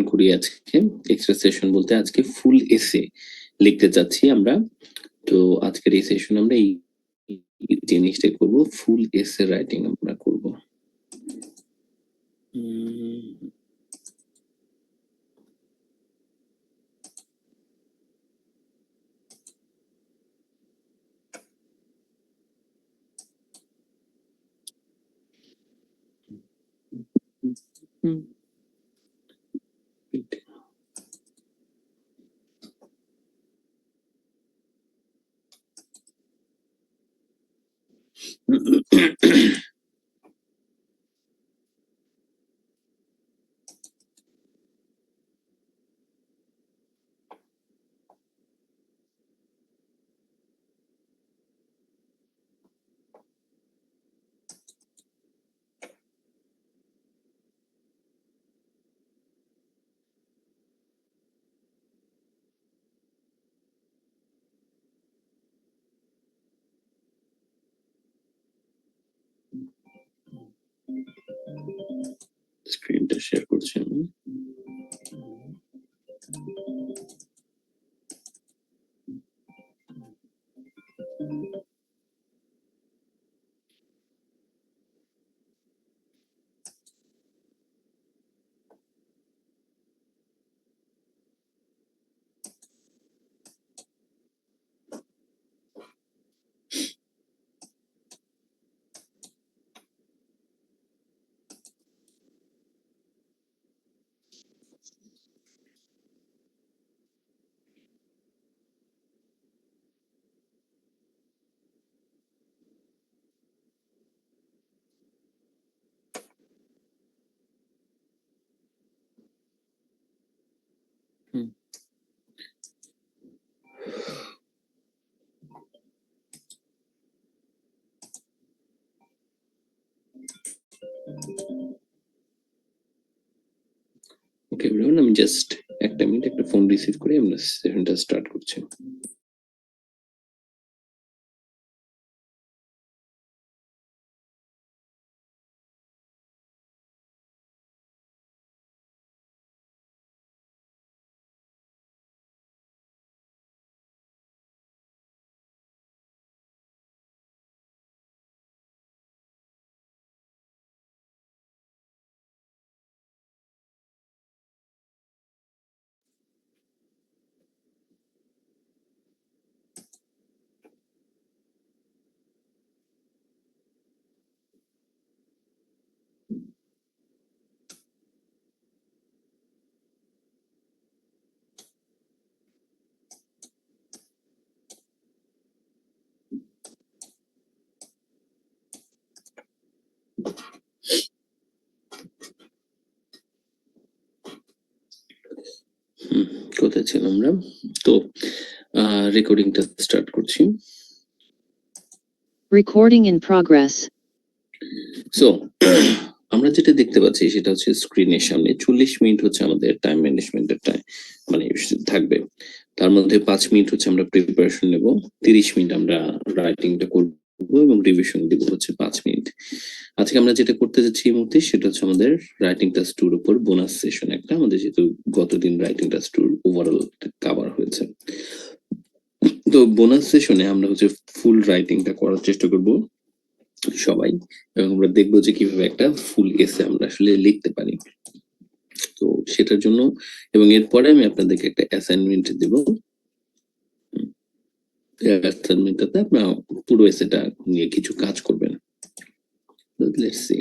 করি আজকে। Extra session বলতে আজকে ফুল এসে লিখতে যাচ্ছি আমরা। তো আজকের এই সেশন আমরা এই জিনিসটা করব, ফুল এসে রাইটিং আমরা করব। স্ক্রিনটা শেয়ার করছি আমি। ওকে এভরিওয়ান, আমি জাস্ট একটা মিনিট একটা ফোন রিসিভ করে আমরা সেশনটা স্টার্ট করছি। কোথায় ছিলাম আমরা? তো রেকর্ডিংটা স্টার্ট করছি। Recording in progress. সো আমরা যেটা দেখতে পাচ্ছি সেটা হচ্ছে স্ক্রিনের সামনে 40 মিনিট হচ্ছে আমাদের টাইম ম্যানেজমেন্টের টাইম মানে থাকবে। তার মধ্যে 5 মিনিট হচ্ছে আমরা প্রিপারেশন নেব, 30 মিনিট আমরা রাইটিংটা করবো এবং রিভিশন দিব হচ্ছে 5 মিনিট। আজকে আমরা যেটা করতে যাচ্ছি এই মুহূর্তে সেটা হচ্ছে আমাদের রাইটিং টাস্ক 2 এর উপর বোনাস সেশন একটা, আমাদের যেহেতু গতদিন রাইটিং টাস্ক 2 ওভারঅল কভার হয়েছে। তো বোনাস সেশনে আমরা হচ্ছে ফুল রাইটিংটা করার চেষ্টা করব সবাই, এবং আমরা দেখবো যে কিভাবে একটা ফুল এসে আমরা আসলে লিখতে পারি। তো সেটার জন্য এবং এরপরে আমি আপনাদেরকে একটা অ্যাসাইনমেন্ট দেব। অ্যাসাইনমেন্টটাতে আপনারা পুরো এসেটা নিয়ে কিছু কাজ করবেন। Let's see.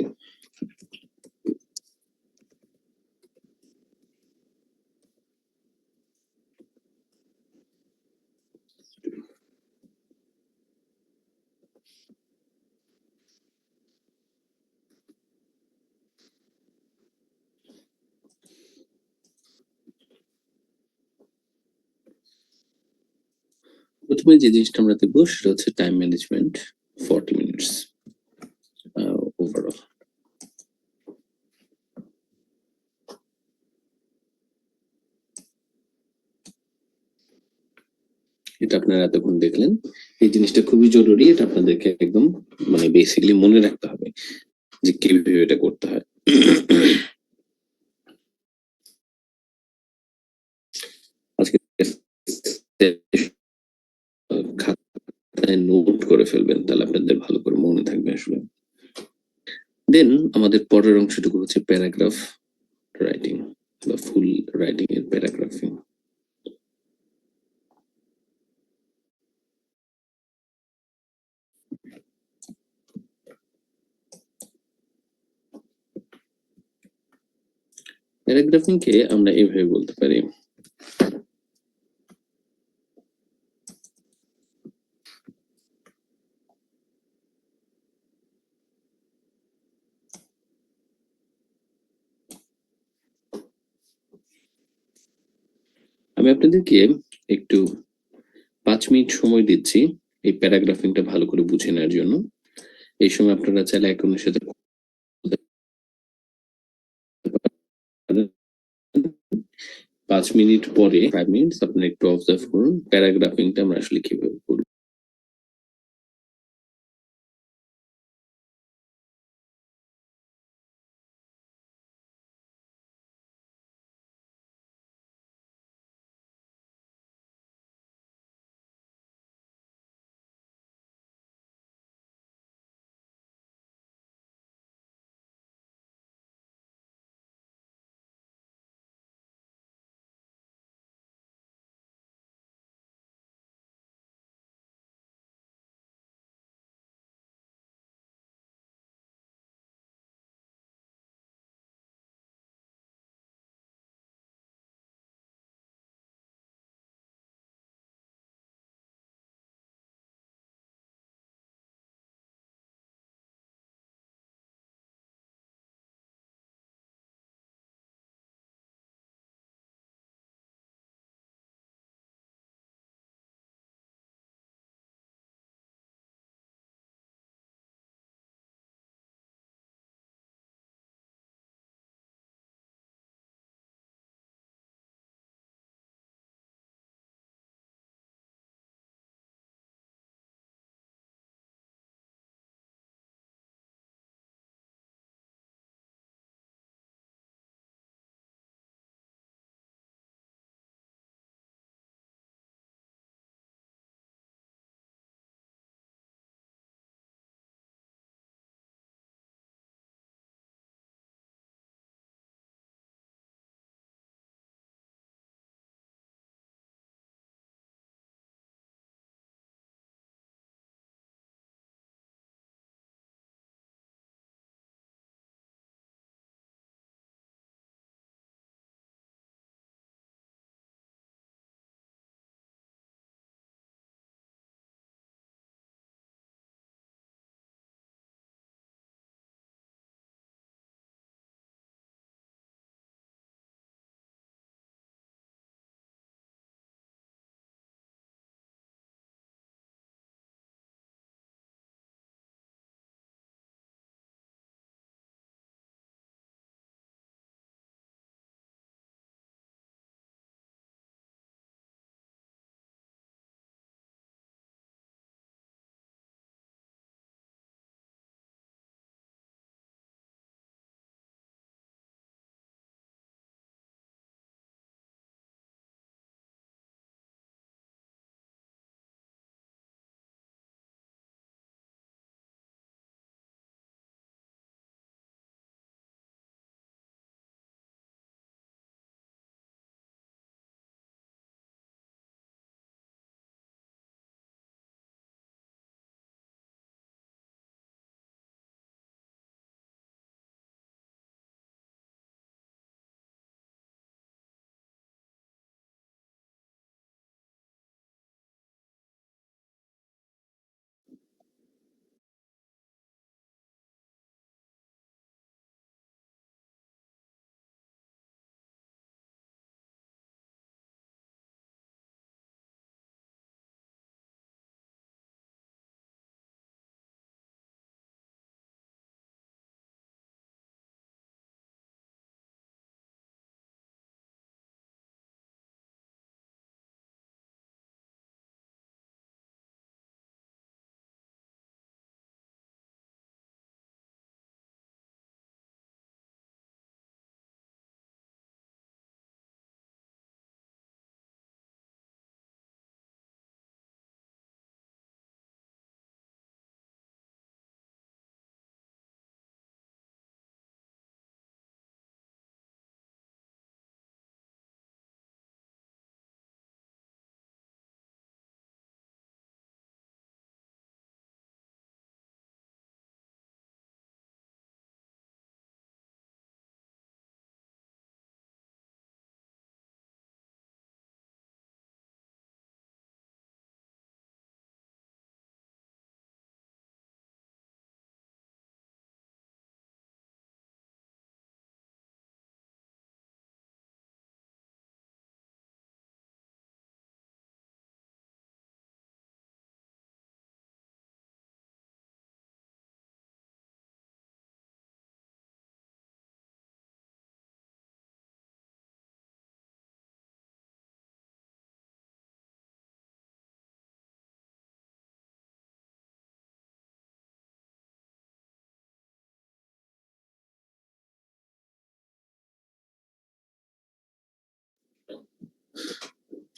প্রথমে যে জিনিসটা আমরা দেখবো সেটা হচ্ছে টাইম ম্যানেজমেন্ট 40 মিনিটস ওভারঅল। এটা আপনারা এতক্ষণ দেখলেন, এই জিনিসটা খুবই জরুরি, এটা আপনাদেরকে একদম মানে বেসিক্যালি মনে রাখতে হবে যে কিভাবে এটা করতে হয়। খাতায় নোট করে ফেলবেন, তাহলে আপনাদের ভালো করে মনে থাকবে আসলে। দেন আমাদের পরের অংশটুকু হচ্ছে প্যারাগ্রাফ রাইটিং বা ফুল রাইটিং এর প্যারাগ্রাফিং। প্যারাগ্রাফিং কে আমরা এভাবে বলতে পারি, আমি আপনাদেরকে একটু 5 মিনিট সময় দিচ্ছি এই প্যারাগ্রাফিংটা ভালো করে বুঝে নেওয়ার জন্য। এই সময় আপনারা চাইলে এক অন্যের সাথে বলতে পারেন। 5 মিনিট পরে 5 মিনিটস আপনারা একটু অবজার্ভ করুন প্যারাগ্রাফিংটা আমরা আসলে কিভাবে করব।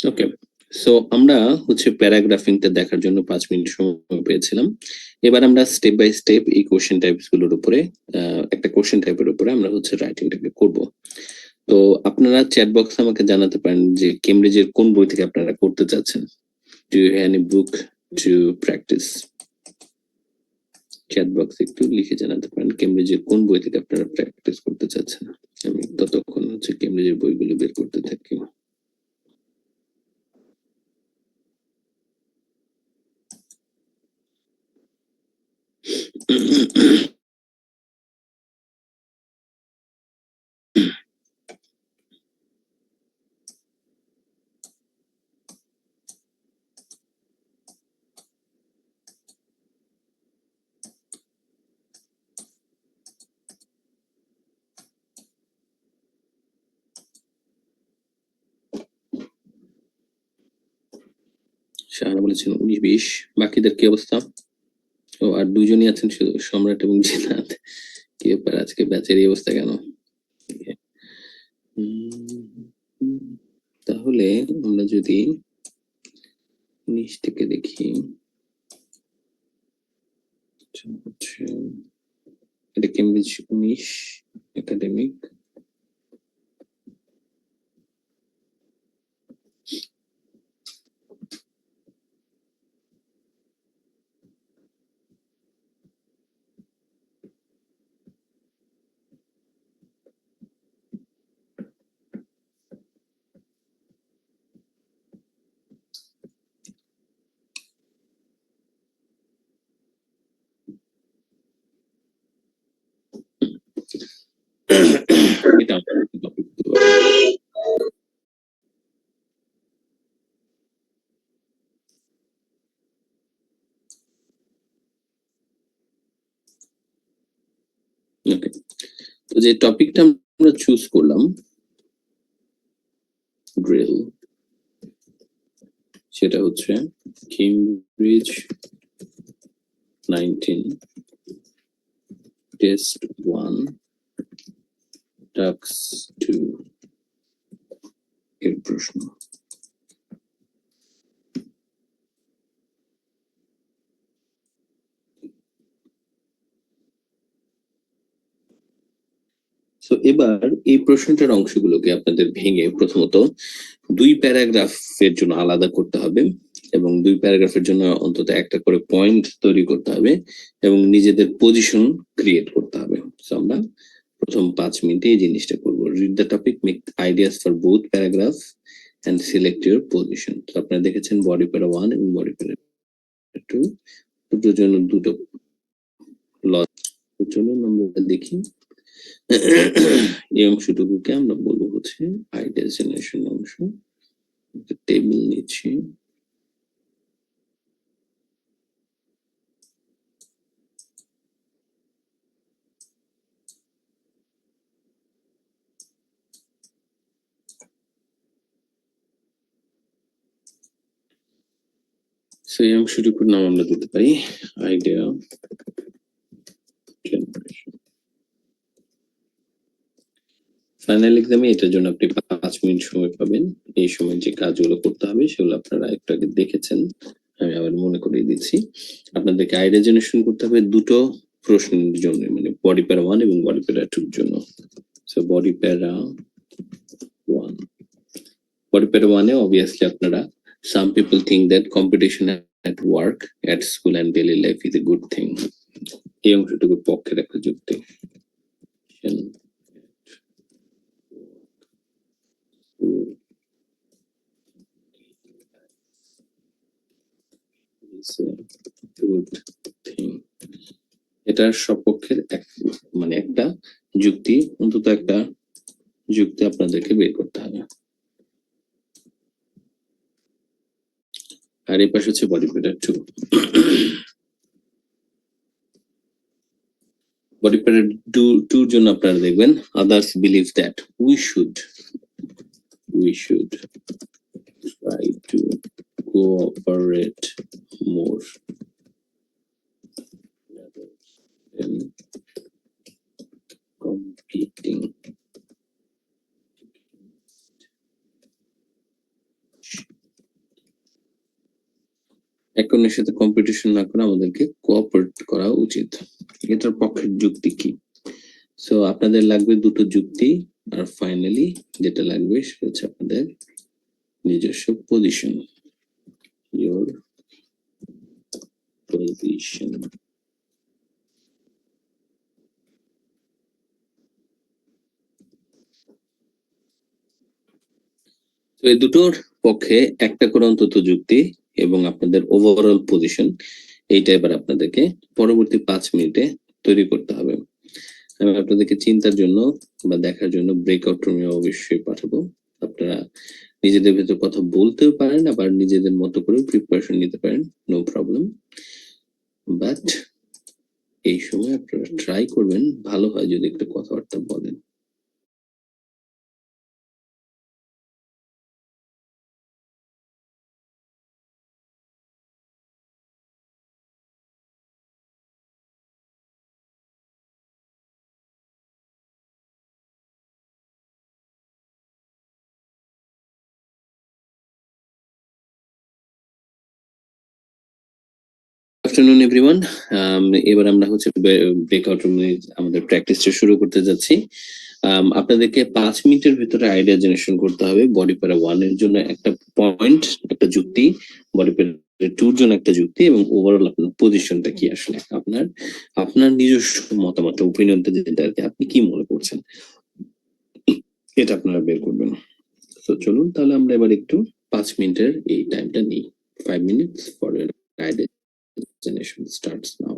ওকে, সো আমরা হচ্ছে প্যারাগ্রাফিংটা দেখার জন্য 5 মিনিট সময় পেয়েছিলাম। এবার আমরা স্টেপ বাই স্টেপ এই কোশ্চেন টাইপস গুলোর উপরে একটা কোশ্চেন টাইপের উপরে আমরা হচ্ছে রাইটিংটাকে করব। তো আপনারা চ্যাট বক্সে আমাকে জানাতে পারেন যে কেমব্রিজের কোন বই থেকে আপনারা করতে চাচ্ছেন। Do you have any book to practice? Chat box একটু লিখে জানাতে পারেন কেমব্রিজের কোন বই থেকে আপনারা প্র্যাকটিস করতে চাচ্ছেন। আমি ততক্ষণ হচ্ছে কেমব্রিজের বইগুলো বের করতে থাকি। শাহানা বলেছেন 19-20। বাকিদের কি অবস্থা? ও আর দুজনই আছেন শুধু, সম্রাট এবং জিনাত। কি ব্যাপার আজকে ব্যাচের এই অবস্থা কেন? তাহলে আমরা যদি 19 থেকে দেখি, হচ্ছে এটা কেমব্রিজ 19 একাডেমিক। এটা টপিক দিতে পারি। ওকে, তো যে টপিকটা আমরা চুজ করলাম ড্রিল, সেটা হচ্ছে কেমব্রিজ 19 টেস্ট 1 টাক্স 2 এর প্রশ্ন। তো এবার এই প্রশ্নটার অংশগুলোকে আপনাদের ভেঙে প্রথমত 2 প্যারাগ্রাফের জন্য আলাদা করতে হবে এবং 2 প্যারাগ্রাফের জন্য অন্তত একটা করে পয়েন্ট তৈরি করতে হবে এবং নিজেদের পজিশন ক্রিয়েট করতে হবে। তো আমরা প্রথম 5 মিনিটে এই জিনিসটা করব। Read the topic, make ideas for both paragraph and select your position. তো আপনারা দেখেছেন বডি প্যারা 1 এবং বডি প্যারা 2, দুটোর জন্য দুটো লজ। চলুন আমরা দেখি। এই অংশটুকুকে আমরা বলবো হচ্ছে আইডিয়া জেনারেশন অংশ। টেবিল নিচ্ছি। সেই অংশটুকুর নাম আমরা দিতে পারি আইডিয়া জেনারেশন। ফাইনাল এক্সামে এটার জন্য আপনি 5 মিনিট সময় পাবেন। এই সময় যে কাজগুলো করতে হবে সেগুলো আপনারা একটু আগে দেখেছেন, আমি আবার মনে করিয়ে দিচ্ছি। আপনাদেরকে আইডিয়া জেনারেশন করতে হবে দুটো প্রশ্নের জন্য, মানে বডি প্যারা 1 এবং বডি প্যারা 2 এর জন্য। সো বডি প্যারা 1, বডি প্যারা 1 এ obviously আপনারা some people think that competition at work, at school and daily life is a good thing. এই অংশটুকুর পক্ষের একটা যুক্তি। এটার সপক্ষের মানে একটা যুক্তি, অন্তত একটা যুক্তি আপনাদেরকে বের করতে হবে। আর এই পাশে হচ্ছে বডি প্যারা 2। বডি প্যারা 2 এর জন্য আপনারা দেখবেন others believe that we should try to cooperate more than competing. একে অন্যের সাথে কম্পিটিশন না করে আমাদেরকে কোঅপারেট করা উচিত। এটার পক্ষের যুক্তি কি? সো আপনাদের লাগবে দুটো যুক্তি, আর ফাইনালি যেটা লাগবে সেটা হচ্ছে আপনাদের নিজস্ব পজিশন, ইওর পজিশন। তো এই দুটোর পক্ষে একটা করে অন্তত যুক্তি এবং আপনাদের ওভারঅল পজিশন, এইটা এবার আপনাদেরকে পরবর্তী 5 মিনিটে তৈরি করতে হবে। আমি আপনাদেরকে চিন্তার জন্য বা দেখার জন্য ব্রেকআউট রুমে অবশ্যই পাঠাবো। আপনারা নিজেদের ভেতর কথা বলতেও পারেন, আবার নিজেদের মতো করে প্রিপারেশন নিতে পারেন, নো প্রবলেম। বাট এই সময় আপনারা ট্রাই করবেন, ভালো হয় যদি একটু কথাবার্তা বলেন। আফটারনুন এভরিওয়ান, এবার আমরা হচ্ছে ব্রেকআউট রুমে আমাদের প্র্যাকটিসটা শুরু করতে যাচ্ছি। আপনাদেরকে 5 মিনিটের ভিতরে আইডিয়া জেনারেশন করতে হবে। বডি প্যারা 1 এর জন্য একটা পয়েন্ট, একটা যুক্তি, বডি প্যারা 2 এর জন্য একটা যুক্তি, এবং ওভারঅল আপনার পজিশনটা কি, আসলে আপনার আপনার নিজস্ব মতামত, ওপিনিয়নটা যেটা আর কি, আপনি কি মনে করছেন এটা আপনারা বের করবেন। তো চলুন তাহলে আমরা এবার একটু 5 মিনিটের এই টাইমটা নিই। 5 minutes for your idea generation starts now.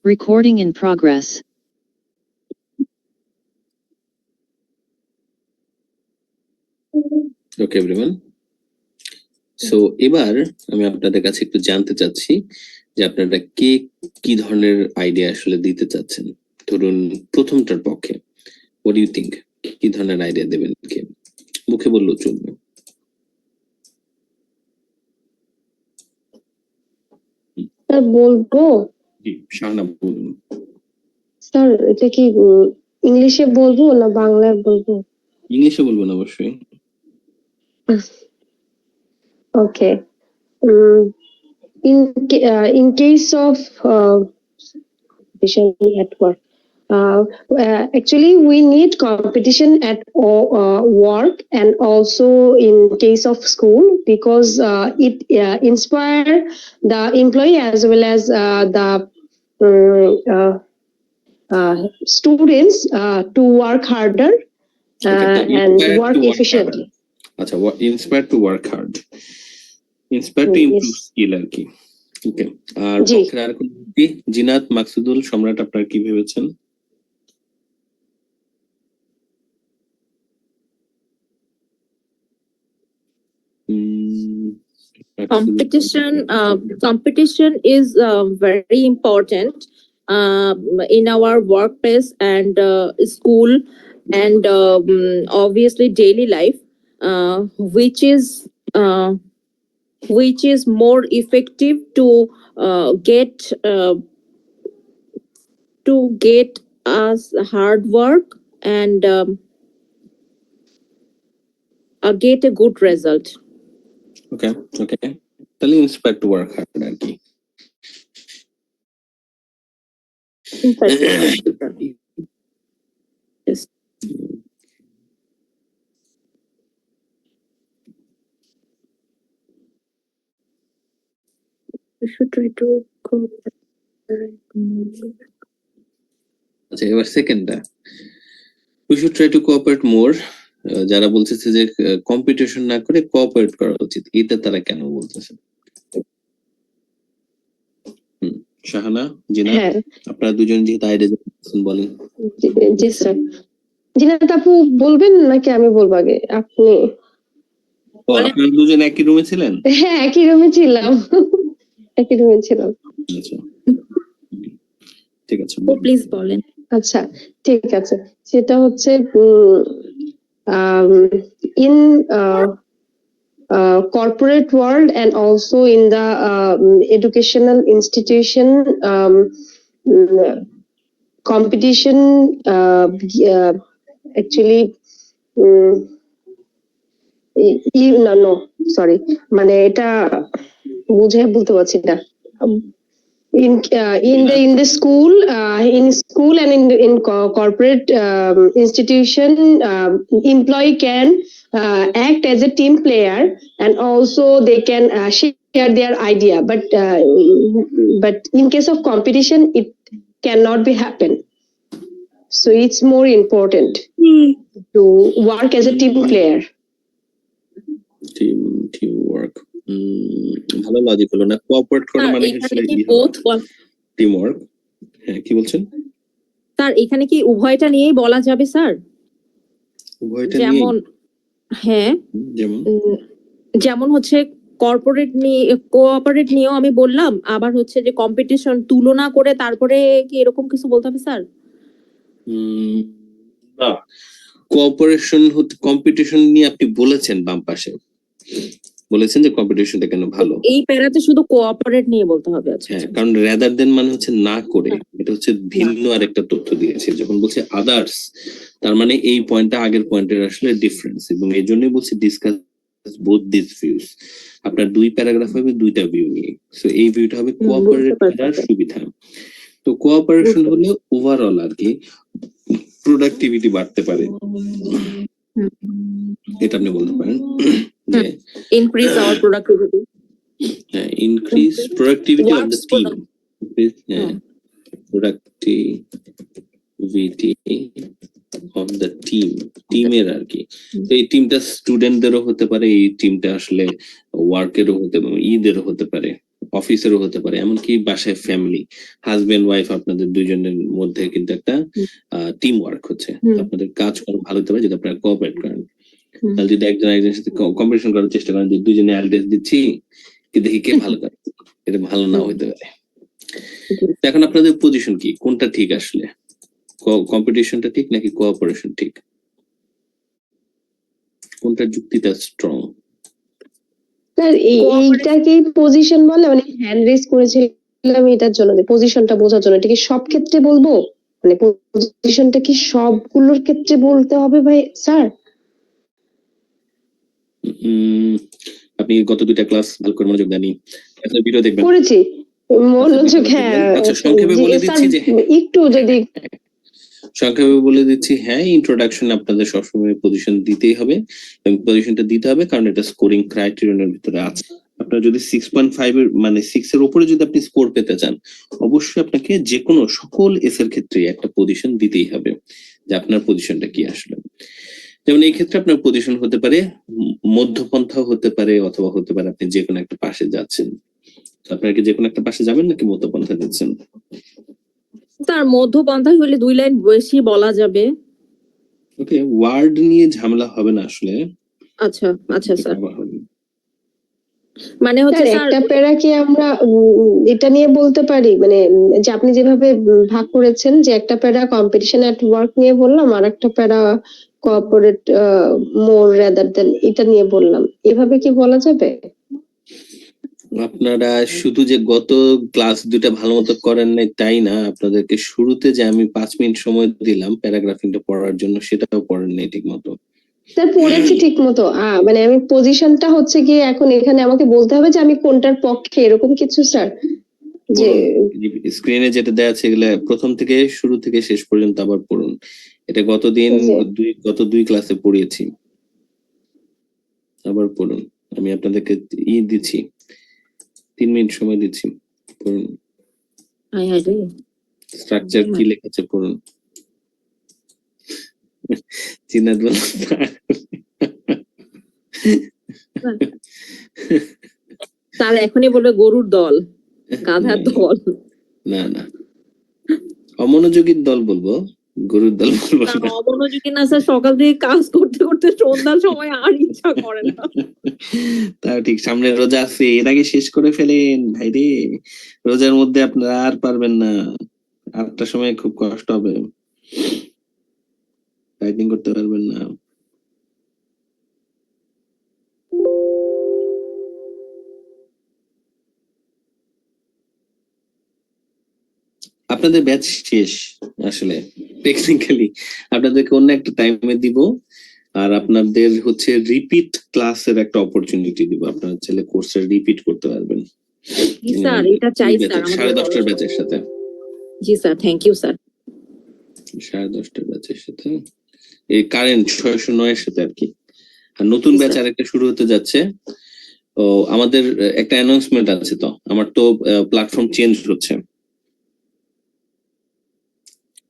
Recording in progress. Okay everyone, so এবার আমি আপনাদের কাছে একটু জানতে চাচ্ছি যে আপনারা কে কি ধরনের আইডিয়া আসলে দিতে চাচ্ছেন। ধরুন প্রথমটার পক্ষে হোয়াট ডু ইউ থিংক, কি ধরনের আইডিয়া দেবেন, কে মুখে বললেও চলবে। স্যার বলবো? জি শাহনা বলুন। স্যার এটা কি ইংলিশে বলবো না বাংলায় বলবো? ইংলিশে বলবেন অবশ্যই। Okay. In case of competition at work, actually we need competition at work and also in case of school, because it inspire the employee as well as the students to work harder and work efficiently. আচ্ছা, inspire to work hard, inspire to improve skill আর কি। Okay, আর জি। পক্ষের আর কোন ব্যক্তি? জিনাত, মাকসুদুল, সম্রাট, আপনারা কি ভেবেছেন? Competition is very important in our workplace and school and obviously daily life, which is more effective to get us hard work and get a good result. Okay okay, তাহলে ইন্সপায়ার টু ওয়ার্ক হার্ড আর কি। Yes. We should try to go. আচ্ছা, এবার সেকেন্ডটা, we should try to cooperate more. যারা বলতেছে যে competition না করে কোঅপারেট করা উচিত, এটা তারা কেন বলতেছে? শাহানা, জিনা, হ্যাঁ আপনারা দুজন যেহেতু আইডিয়া দিচ্ছেন বলেন। জি স্যার। জিনাত আপু বলবেন নাকি আমি বলবো আগে? আপনি? ও, আপনারা দুজন একই রুমে ছিলেন? হ্যাঁ একই রুমে ছিলাম, একই রুমে ছিলাম। আচ্ছা ঠিক আছে, প্লিজ বলেন। আচ্ছা ঠিক আছে, সেটা হচ্ছে in corporate world and also in the educational institution, competition actually no sorry, মানে এটা বুঝে বলতে পারছি না। In the school, and in corporate institution, employee can act as a team player and also they can share their idea, but in case of competition it cannot be happen, so it's more important to work as a team player. Team work, ভালো logic হলো না। Cooperate করা মানে এখানে কি both team work. হ্যাঁ, কি বলছেন স্যার? এখানে কি উভয়টা নিয়েই বলা যাবে স্যার? উভয়টা যেমন হ্যাঁ, যেমন হচ্ছে কর্পোরেট নিয়ে কোঅপারেট নিয়েও আমি বললাম, আবার হচ্ছে যে কম্পিটিশন তুলনা করে তারপরে কি এরকম কিছু বলতে হবে স্যার? না, কোঅপারেশন কম্পিটিশন নিয়ে আপনি বলেছেন বাম পাশে, বলেছেন যে কম্পিটিশনটা কেন ভালো। এই প্যারাতে শুধু কোঅপারেট নিয়ে বলতে হবে। আচ্ছা হ্যাঁ, কারণ রাদার দেন মানে হচ্ছে না করে, এটা হচ্ছে ভিন্ন আরেকটা তথ্য দিয়েছে। যখন বলছে আদার্স, তার মানে এই পয়েন্টটা আগের পয়েন্টের আসলে ডিফারেন্স, এবং এই জন্যই বলছি ডিসকাস বোথ দিস ভিউস। আপনার দুই প্যারাগ্রাফ হবে দুইটা ভিউ নিয়ে, সো এই ভিউটা হবে কোঅপারেট করার সুবিধা। তো কোঅপারেশন হলে ওভারঅল আর কি প্রোডাক্টিভিটি বাড়তে পারে, এটা আপনি বলতে পারেন যে increase our productivity. increase productivity of the team. Productivity of the team, টিমের আর কি। তো এই টিমটা স্টুডেন্টদেরও হতে পারে, এই টিমটা আসলে ওয়ার্কেরও হতে পারে, ইদেরও হতে পারে। অফিসেরও হতে পারে, এমনকি বাসায় ফ্যামিলি, হাজবেন্ড ওয়াইফ, আপনাদের দুইজনের মধ্যে কিন্তু একটা টিম ওয়ার্ক হচ্ছে। আপনাদের কাজ ভালো হতে পারে যদি আপনারা কোঅপারেট করেন। তাহলে যদি একজন একজনের সাথে কম্পিটিশন করার চেষ্টা করেন যে দুইজনে অ্যালটেস দিচ্ছি কি দেখি কে ভালো করে, এটা ভালো না হইতে পারে। এখন আপনাদের পজিশন কি, কোনটা ঠিক আসলে, কম্পিটিশনটা ঠিক নাকি কোঅপারেশন ঠিক, কোনটা যুক্তিটা স্ট্রং? স্যার এইটাকে পজিশন বলে, মানে হ্যান্ড রেজ করেছিলাম এটার জন্য, পজিশনটা বোঝার জন্য। এটা কি সব ক্ষেত্রে বলবো, মানে পজিশনটা কি সবগুলোর ক্ষেত্রে বলতে হবে ভাই স্যার? আপনি গত দুইটা ক্লাস ভালো করে মনোযোগ দেননি, ভিডিও দেখবেন। করেছি মনোযোগ, হ্যাঁ। আচ্ছা সংক্ষেপে বলে দিচ্ছি যে একটু যদি সংক্ষেপে বলে দিচ্ছি, হ্যাঁ ইন্ট্রোডাকশন আপনাদের সবসময় পজিশন দিতেই হবে, এবং পজিশনটা দিতে হবে কারণ এটা স্কোরিং ক্রাইটেরিয়ার ভিতরে আছে। আপনার যদি 6.5 এর মানে 6 এর উপরে যদি আপনি স্কোর পেতে চান, অবশ্যই আপনাকে যে কোনো সকল এস এর ক্ষেত্রে একটা পজিশন দিতেই হবে যে আপনার পজিশনটা কি আসলে। যেমন এই ক্ষেত্রে আপনার পজিশন হতে পারে মধ্যপন্থাও হতে পারে, অথবা হতে পারে আপনি যে কোনো একটা পাশে যাচ্ছেন। আপনারা কি যে কোনো একটা পাশে যাবেন নাকি মধ্যপন্থা দিচ্ছেন? তার মধ্যপন্থা হলে 2 লাইন বেশি বলা যাবে। ওকে, ওয়ার্ড নিয়ে ঝামেলা হবে না আসলে। আচ্ছা আচ্ছা স্যার, মানে হচ্ছে স্যার একটা প্যারা কি আমরা এটা নিয়ে বলতে পারি, মানে যে আপনি যেভাবে ভাগ করেছেন, যে একটা প্যারা কম্পিটিশন এট ওয়ার্ক নিয়ে বললাম, আর একটা প্যারা কোঅপারেট মোর রাদার দেন এটা নিয়ে বললাম, এভাবে কি বলা যাবে? আপনারা শুধু যে গত ক্লাস দুটা ভালো মতো করেন নাই তাই না, আপনাদেরকে শুরুতে যে আমি 5 মিনিট সময় দিলাম প্যারাগ্রাফিংটা পড়ার জন্য, সেটাও পড়েন নাই ঠিক মতো। স্যার পড়েছি ঠিক মতো, মানে আমি পজিশনটা হচ্ছে গিয়ে এখন এখানে আমাকে বলতে হবে যে আমি কোনটার পক্ষে, এরকম কিছু স্যার? যে স্ক্রিনে যেটা দেওয়া আছে এগুলা প্রথম থেকে শুরু থেকে শেষ পর্যন্ত আবার পড়ুন। এটা গত দুই ক্লাসে পড়িয়েছি, আবার পড়ুন। আমি আপনাদেরকে দিচ্ছি 3 মিনিট সময় দিচ্ছি, পড়ুন। স্ট্রাকচার কি লেখা পড়ুন। চিন্তা তার এখনই বলবে গরুর দল, গাধার দল। না না, অমনোযোগীর দল বলবো, গরুর দল বলবো না। অমনোযোগী না স্যার, সকাল থেকে কাজ করতে করতে সন্ধ্যার সময় আর ইচ্ছা করে না। তা ঠিক, সামনে রোজা আছে, এর আগে শেষ করে ফেলেন ভাইরে, রোজার মধ্যে আপনারা আর পারবেন না, 8টার সময় খুব কষ্ট হবে, রাইটিং করতে পারবেন না। আপনাদের ব্যাচ শেষ আসলে, টেকনিক্যালি আপনাদেরকে অন্য একটা টাইমে দিব, আর আপনাদের হচ্ছে রিপিট ক্লাসের একটা অপরচুনিটি দিব, আপনারা চাইলে কোর্সটা রিপিট করতে পারবেন। স্যার এটা চাই স্যার, 10:30টার ব্যাচের সাথে। জি স্যার, থ্যাংক ইউ স্যার। 10:30টার ব্যাচের সাথে, এই কারেন্ট 609 এর সাথে আর কি। আর নতুন ব্যাচ আরেকটা শুরু হতে যাচ্ছে। ও আমাদের একটা অ্যানাউন্সমেন্ট আছে, তো আমার তো প্ল্যাটফর্ম চেঞ্জ হচ্ছে।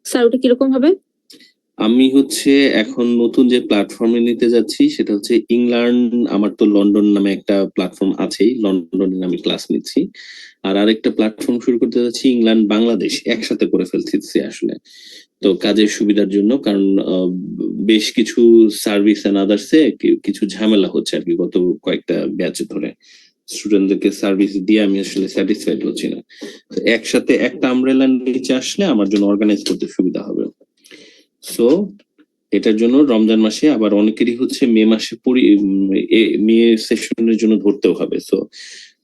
স্যার ওটা কিরকম হবে? আমি হচ্ছে এখন নতুন যে প্ল্যাটফর্মে নিতে যাচ্ছি সেটা হচ্ছে ইংল্যান্ড, আমার তো লন্ডন নামে একটা প্ল্যাটফর্ম আছেই, লন্ডনে আমি ক্লাস নিচ্ছি। আর আরেকটা প্ল্যাটফর্ম শুরু করতে যাচ্ছি ইংল্যান্ড বাংলাদেশ একসাথে করে ফেলতেছি আসলে, তো কাজের সুবিধার জন্য, কারণ বেশ কিছু সার্ভিস এন্ড আদার্সে কিছু ঝামেলা হচ্ছে আর কি, গত কয়েকটা ব্যাচ ধরে স্টুডেন্টদেরকে সার্ভিস দিয়ে আমি আসলে স্যাটিসফাইড হচ্ছি না। একসাথে একটা আমব্রেলার নিচে আসলে আমার জন্য অর্গানাইজ করতে সুবিধা হবে। সো এটার জন্য রমজান মাসে আবার অনেকেরই হচ্ছে মে মাসে মে সেশনের জন্য ধরতেও হবে। সো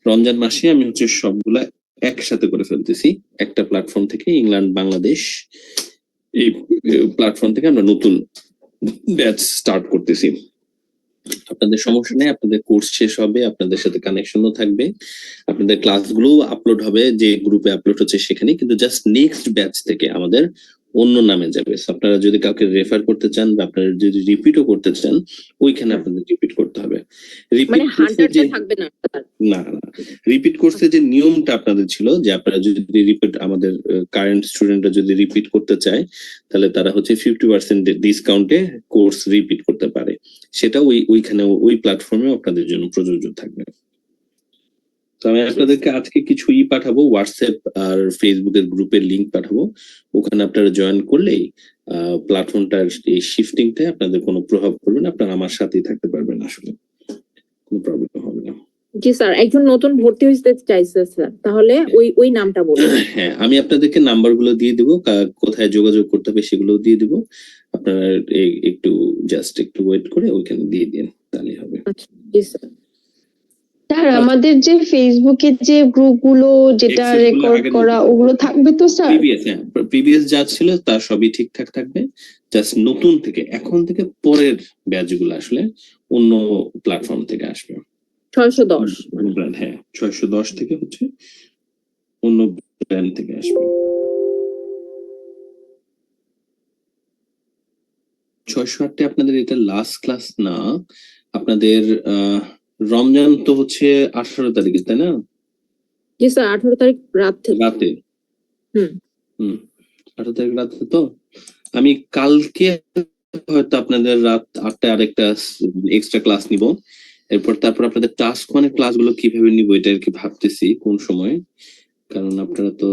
রমজান মাসে আমি হচ্ছে সবগুলা একসাথে করে ফেলতেছি একটা প্ল্যাটফর্ম থেকে, ইংল্যান্ড বাংলাদেশ এই প্ল্যাটফর্ম থেকে আমরা নতুন ব্যাচ স্টার্ট করতেছি। আপনাদের সমস্যা নেই, আপনাদের কোর্স শেষ হবে, আপনাদের সাথে কানেকশনও থাকবে, আপনাদের ক্লাসগুলো আপলোড হবে যে গ্রুপে আপলোড হচ্ছে সেখানে, কিন্তু জাস্ট নেক্সট ব্যাচ থেকে আমাদের অন্য নামে যাবে। আপনারা যদি কাউকে রেফার করতে চান বা আপনারা যদি রিপিটও করতে চান, ওইখানে আপনাদের রিপিট করতে হবে। মানে 100 থাকবে না? না না, রিপিট কোর্সে যে নিয়মটা আপনাদের ছিল যে আপনারা যদি রিপিট, আমাদের কারেন্ট স্টুডেন্টরা যদি রিপিট করতে চায় তাহলে তারা হচ্ছে 50% ডিসকাউন্টে কোর্স রিপিট করতে পারে, সেটা ওইখানে ওই প্ল্যাটফর্মে আপনাদের জন্য প্রযোজ্য থাকবে। তো আমি আপনাদেরকে আজকে কিছু পাঠাবো, হোয়াটসঅ্যাপ আর ফেসবুকের গ্রুপের লিংক পাঠাবো, ওখানে আপনারা জয়েন করলেই প্ল্যাটফর্মটার এই শিফটিংটা আপনাদের কোনো প্রভাব পড়বে না, আপনারা আমার সাথেই থাকতে পারবেন, আসলে কোনো প্রবলেম হবে না। জি স্যার, একজন নতুন ভর্তি হতে চাইছে স্যার, তাহলে ওই নামটা বলুন। হ্যাঁ, আমি আপনাদেরকে নাম্বারগুলো দিয়ে দিব, কোথায় যোগাযোগ করতে হবে সেগুলো দিয়ে দিব, আপনারা একটু একটু ওয়েট করে ওইখানে দিয়ে দিন, তাহলেই হবে। আচ্ছা, জি স্যার। স্যার আমাদের যে ফেসবুকের যে গ্রুপগুলো যেটা Excel গুলো রেকর্ড আগের করা মতো ওগুলো থাকবে তো স্যার? প্রিভিয়াস যা ছিল তার সবই ঠিকঠাক থাকবে, জাস্ট নতুন থেকে এখন থেকে পরের ব্যাচগুলো আসলে অন্য প্ল্যাটফর্ম থেকে আসবে। 610 ব্র্যান্ড, হ্যাঁ 610 থেকে হচ্ছে অন্য ব্র্যান্ড থেকে আসবে। 608 আপনাদের এটা লাস্ট ক্লাস না, আপনাদের রমজান তো হচ্ছে 18 তারিখে, তাই না? জি স্যার, 18 তারিখ রাতে। হুম 18 তারিখ রাতে। তো আমি কালকে হয়তো আপনাদের রাত 8টায় আরেকটা এক্সট্রা ক্লাস নিব, তারপর আপনাদের টাস্ক মানে ক্লাসগুলো কিভাবে নিব এটা আর কি ভাবতেছি কোন সময়, কারণ আপনারা তো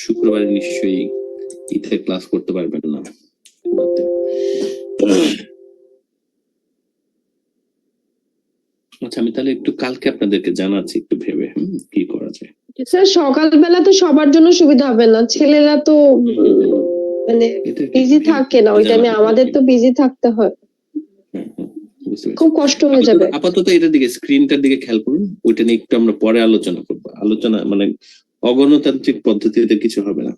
শুক্রবারে নিশ্চয়ই ঈদের ক্লাস করতে পারবেন না রাতে। আচ্ছা, আমি তাহলে একটু কালকে আপনাদেরকে জানাচ্ছি একটু ভেবে কি করা যায়। স্যার সকালবেলা তো সবার জন্য সুবিধা হবে না, ছেলেরা তো মানে এটা বিজি থাকে না ওই টাইমে, আমাদের তো বিজি থাকতে হয়, বুঝতে পেরেছি। খুব কষ্ট হয়ে যাবে। আপাতত এটার দিকে, স্ক্রিনটার দিকে খেয়াল করুন, ওইটা নিয়ে একটু আমরা পরে আলোচনা করবো। আলোচনা মানে অগণতান্ত্রিক পদ্ধতিতে কিছু হবে না,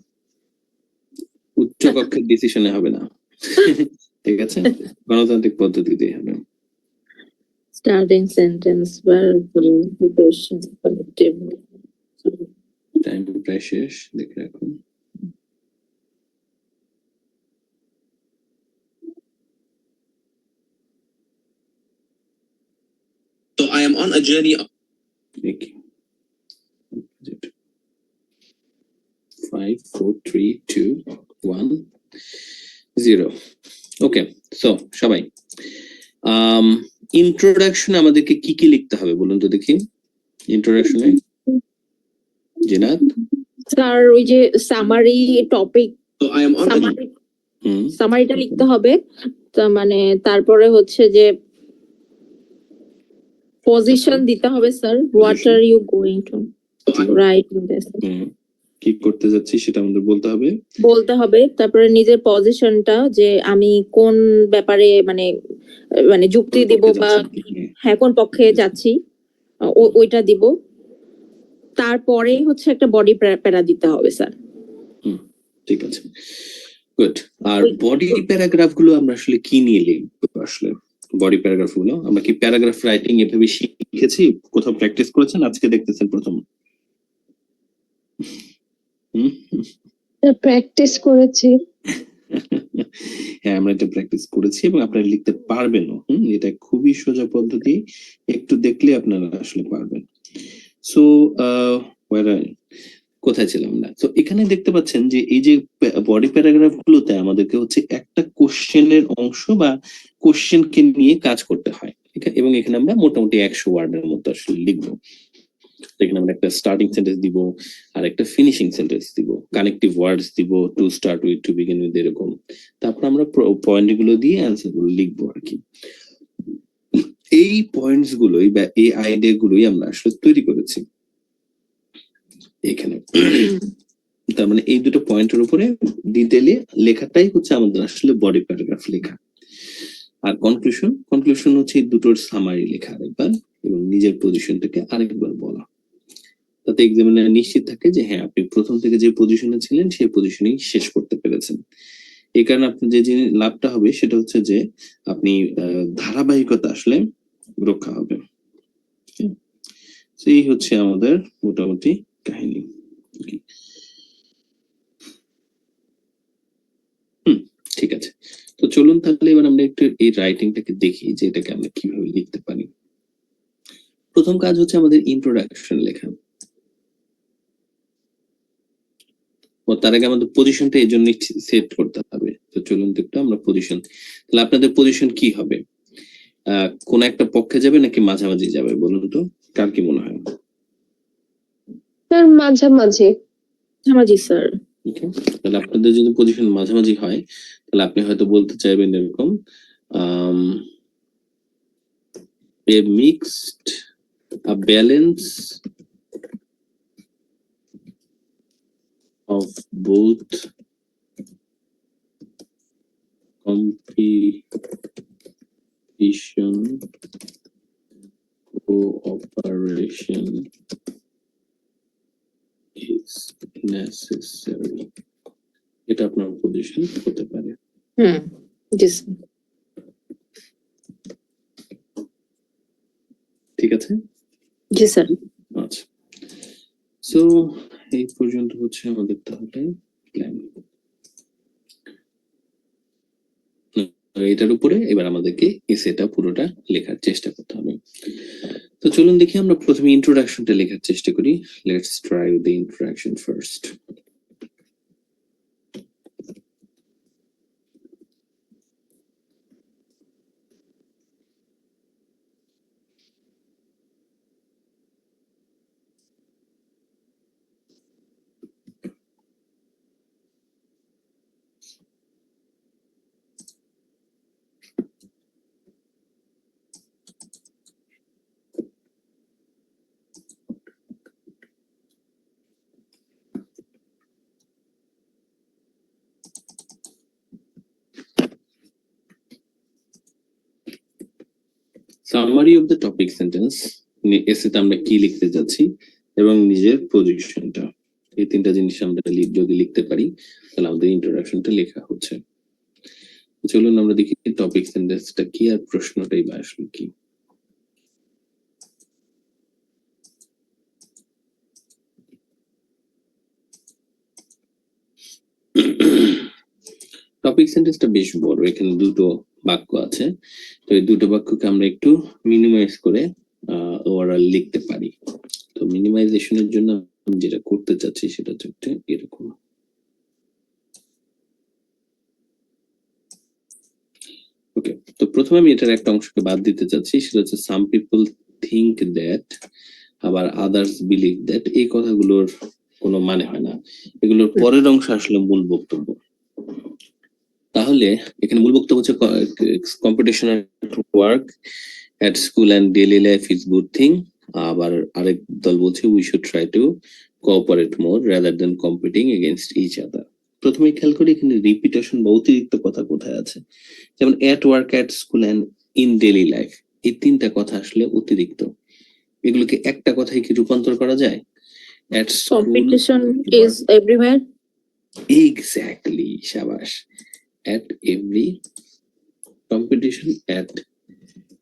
উচ্চ কক্ষের ডিসিশনে হবে না, ঠিক আছে? গণতান্ত্রিক পদ্ধতিতেই হবে। Starting sentence preparation collective. Time প্রায় শেষ, দেখে রাখুন। So I am on a journey. দেখি 5 4 3 2 1 0। ওকে, সো সবাই ইন্ট্রোডাকশন আমাদেরকে কি কি লিখতে হবে বলুন তো দেখি। ইন্ট্রোডাকশনে জিনাত স্যার ওই যে summary topic, So I am on a সামারিটা লিখতে হবে। মানে তারপরে হচ্ছে যে পজিশন দিতে হবে sir, what are you going to write in this, কি করতে যাচ্ছি সেটা আমাদের বলতে হবে। তারপরে নিজের পজিশনটা, যে আমি কোন ব্যাপারে মানে মানে যুক্তি দিব বা হ্যাঁ কোন পক্ষে যাচ্ছি ওইটা দিব। তারপরে হচ্ছে একটা বডি প্যারা দিতে হবে স্যার। ঠিক আছে, গুড। আর বডি প্যারাগ্রাফ গুলো আমরা আসলে কি নিয়ে লিখবো? আসলে বডি প্যারাগ্রাফ গুলো আমরা কি প্যারাগ্রাফ রাইটিং এভাবে শিখেছি, কোথাও প্র্যাকটিস করেছেন, আজকে দেখতেছেন প্রথম? প্র্যাকটিস করেছি। হ্যাঁ, আমরা এটা প্র্যাকটিস করেছি এবং আপনারা লিখতে পারবেনও। এটা খুবই সোজা পদ্ধতি, একটু দেখলে আপনারা আসলে পারবেন। সো কোথায় ছিলাম না? তো এখানে দেখতে পাচ্ছেন যে এই যে বডি প্যারাগ্রাফ গুলোতে আমাদেরকে হচ্ছে একটা কোশ্চেনের অংশ বা কোশ্চেনকে নিয়ে কাজ করতে হয়, এবং এখানে আমরা মোটামুটি 100 ওয়ার্ডের মতো আসলে লিখবো। এখানে আমরা একটা স্টার্টিং সেন্টেন্স দিব আর একটা ফিনিশিং সেন্টেন্স দিব, কানেক্টিভ ওয়ার্ডস দিব, two start with, to begin with, এরকম। তারপর আমরা পয়েন্ট গুলো দিয়ে অ্যান্সার গুলো লিখবো আর কি। এই পয়েন্টস গুলোই বা এই আইডিয়া গুলোই আমরা আসলে তৈরি করেছি এখানে। তার মানে এই দুটো পয়েন্টের উপরে ডিটেইলে লেখাটাই হচ্ছে আমাদের আসলে বডি প্যারাগ্রাফ লেখা। আর কনক্লুশন হচ্ছে এই দুটোর সামারি লেখা আরেকবার এবং নিজের পজিশনটাকে আরেকবার বলা, তাতে এক্সামিনার নিশ্চিত থাকে যে হ্যাঁ আপনি প্রথম থেকে যে পজিশনে ছিলেন সেই পজিশনেই শেষ করতে পেরেছেন। এই কারণে আপনার যে লাভটা হবে সেটা হচ্ছে যে আপনি ধারাবাহিকতা আসলে রক্ষা হবে। এই হচ্ছে আমাদের মোটামুটি কাহিনী। ঠিক আছে, তো চলুন তাহলে এবার আমরা একটু এই রাইটিংটাকে দেখি যে এটাকে আমরা কিভাবে লিখতে পারি। প্রথম কাজ হচ্ছে আমাদের ইন্ট্রোডাকশন লেখা। তার আগে আমাদের পজিশনটা এই জন্য সেট করতে হবে। তো চলুন একটু আমরা পজিশন, তাহলে আপনাদের পজিশন কি হবে? কোন একটা পক্ষে যাবে নাকি মাঝামাঝি যাবে বলুন তো, কার কি মনে হয়? স্যার মাঝামাঝি। মাঝামাঝি স্যার। ওকে, তাহলে আপনাদের যদি পজিশন মাঝামাঝি হয় তাহলে আপনি হয়তো বলতে চাইবেন এরকম a mixed, a balance of both competition, cooperation is necessary. এটা আপনার পজিশন হতে পারে। জি স্যার। ঠিক আছে? জি স্যার। আচ্ছা, সো এই পর্যন্ত হচ্ছে আমাদের তাহলে প্ল্যান। এটার উপরে এবার আমাদেরকে এসেটা পুরোটা লেখার চেষ্টা করতে হবে। তো চলুন দেখি আমরা প্রথমে ইন্ট্রোডাকশনটা লেখার চেষ্টা করি। Let's try the introduction first. Summary of the topic sentence, এসেতে আমরা কি লিখতে যাচ্ছি এবং নিজের পজিশনটা, এই তিনটা জিনিস আমরা যদি লিখতে পারি তাহলে আমাদের ইন্ট্রোডাকশনটা লেখা হচ্ছে। চলুন আমরা দেখি টপিক সেন্টেন্সটা কি আর প্রশ্নটাই বা আসলে কি। টপিক সেন্টেন্সটা বেশ বড়, এখানে দুটো বাক্য আছে, তো এই দুটো বাক্যকে আমরা একটু মিনিমাইজ করে ওভারঅল লিখতে পারি। তো মিনিমাইজেশনের জন্য আমি যেটা করতে চাচ্ছি সেটা হচ্ছে এরকম। ওকে, তো প্রথমে আমি এটার একটা অংশকে বাদ দিতে চাচ্ছি, সেটা হচ্ছে সাম পিপল থিঙ্ক দ্যাট, আবার আদার্স বিলিভ দ্যাট। এই কথাগুলোর কোনো মানে হয় না, এগুলোর পরের অংশ আসলে মূল বক্তব্য। তাহলে এখানে মূল বক্তব্য হচ্ছে competition at work, at school and daily life is good thing. আবার আরেক দল বলছে we should try to cooperate more rather than competing against each other. প্রথমে খেয়াল করি এখানে রিপিটেশন বা অতিরিক্ত কথা কোথায় আছে। যেমন at work, at school and in daily life, এই তিনটা কথা আসলে অতিরিক্ত। এগুলোকে একটা কথায় কি রূপান্তর করা যায়? At school, competition is everywhere. Exactly, শাবাশ। At every competition, at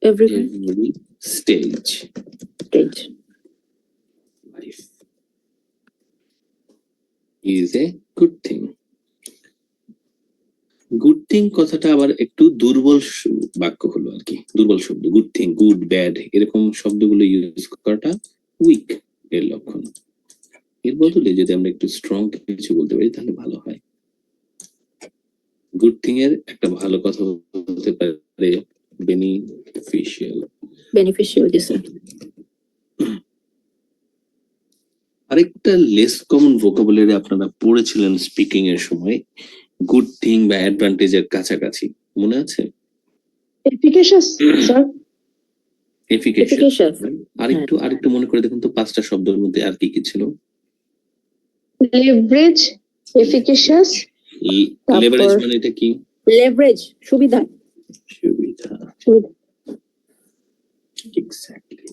everywhere every stage stage. life is a good thing. Good thing কথাটা আবার একটু দুর্বল বাক্য হলো আর কি, দুর্বল শব্দ। গুড থিং, গুড, ব্যাড এরকম শব্দগুলো ইউজ করাটা উইক এর লক্ষণ। এর বদলে যদি আমরা একটু স্ট্রং কিছু বলতে পারি তাহলে ভালো হয়। গুড থিং এর একটা ভালো কথা হতে পারে বেনিফিশিয়াল। বেনিফিশিয়াল, জি স্যার। আরেকটা লেস কমন ভোকাবুলারি আপনারা পড়েছিলেন স্পিকিং এর সময়, গুড থিং বা অ্যাডভান্টেজের কাছাকাছি, মনে আছে? এফিকেশাস স্যার। এফিকেশিয়াস। Efficacious, আরেকটু মনে করে দেখুন তো, পাঁচটা শব্দের মধ্যে আর কি কি ছিল? লেভারেজ, এফিকেশাস, লেভারেজ মানে এটা কি? লেভারেজ, সুবিধা। সুবিধা, এক্স্যাক্টলি।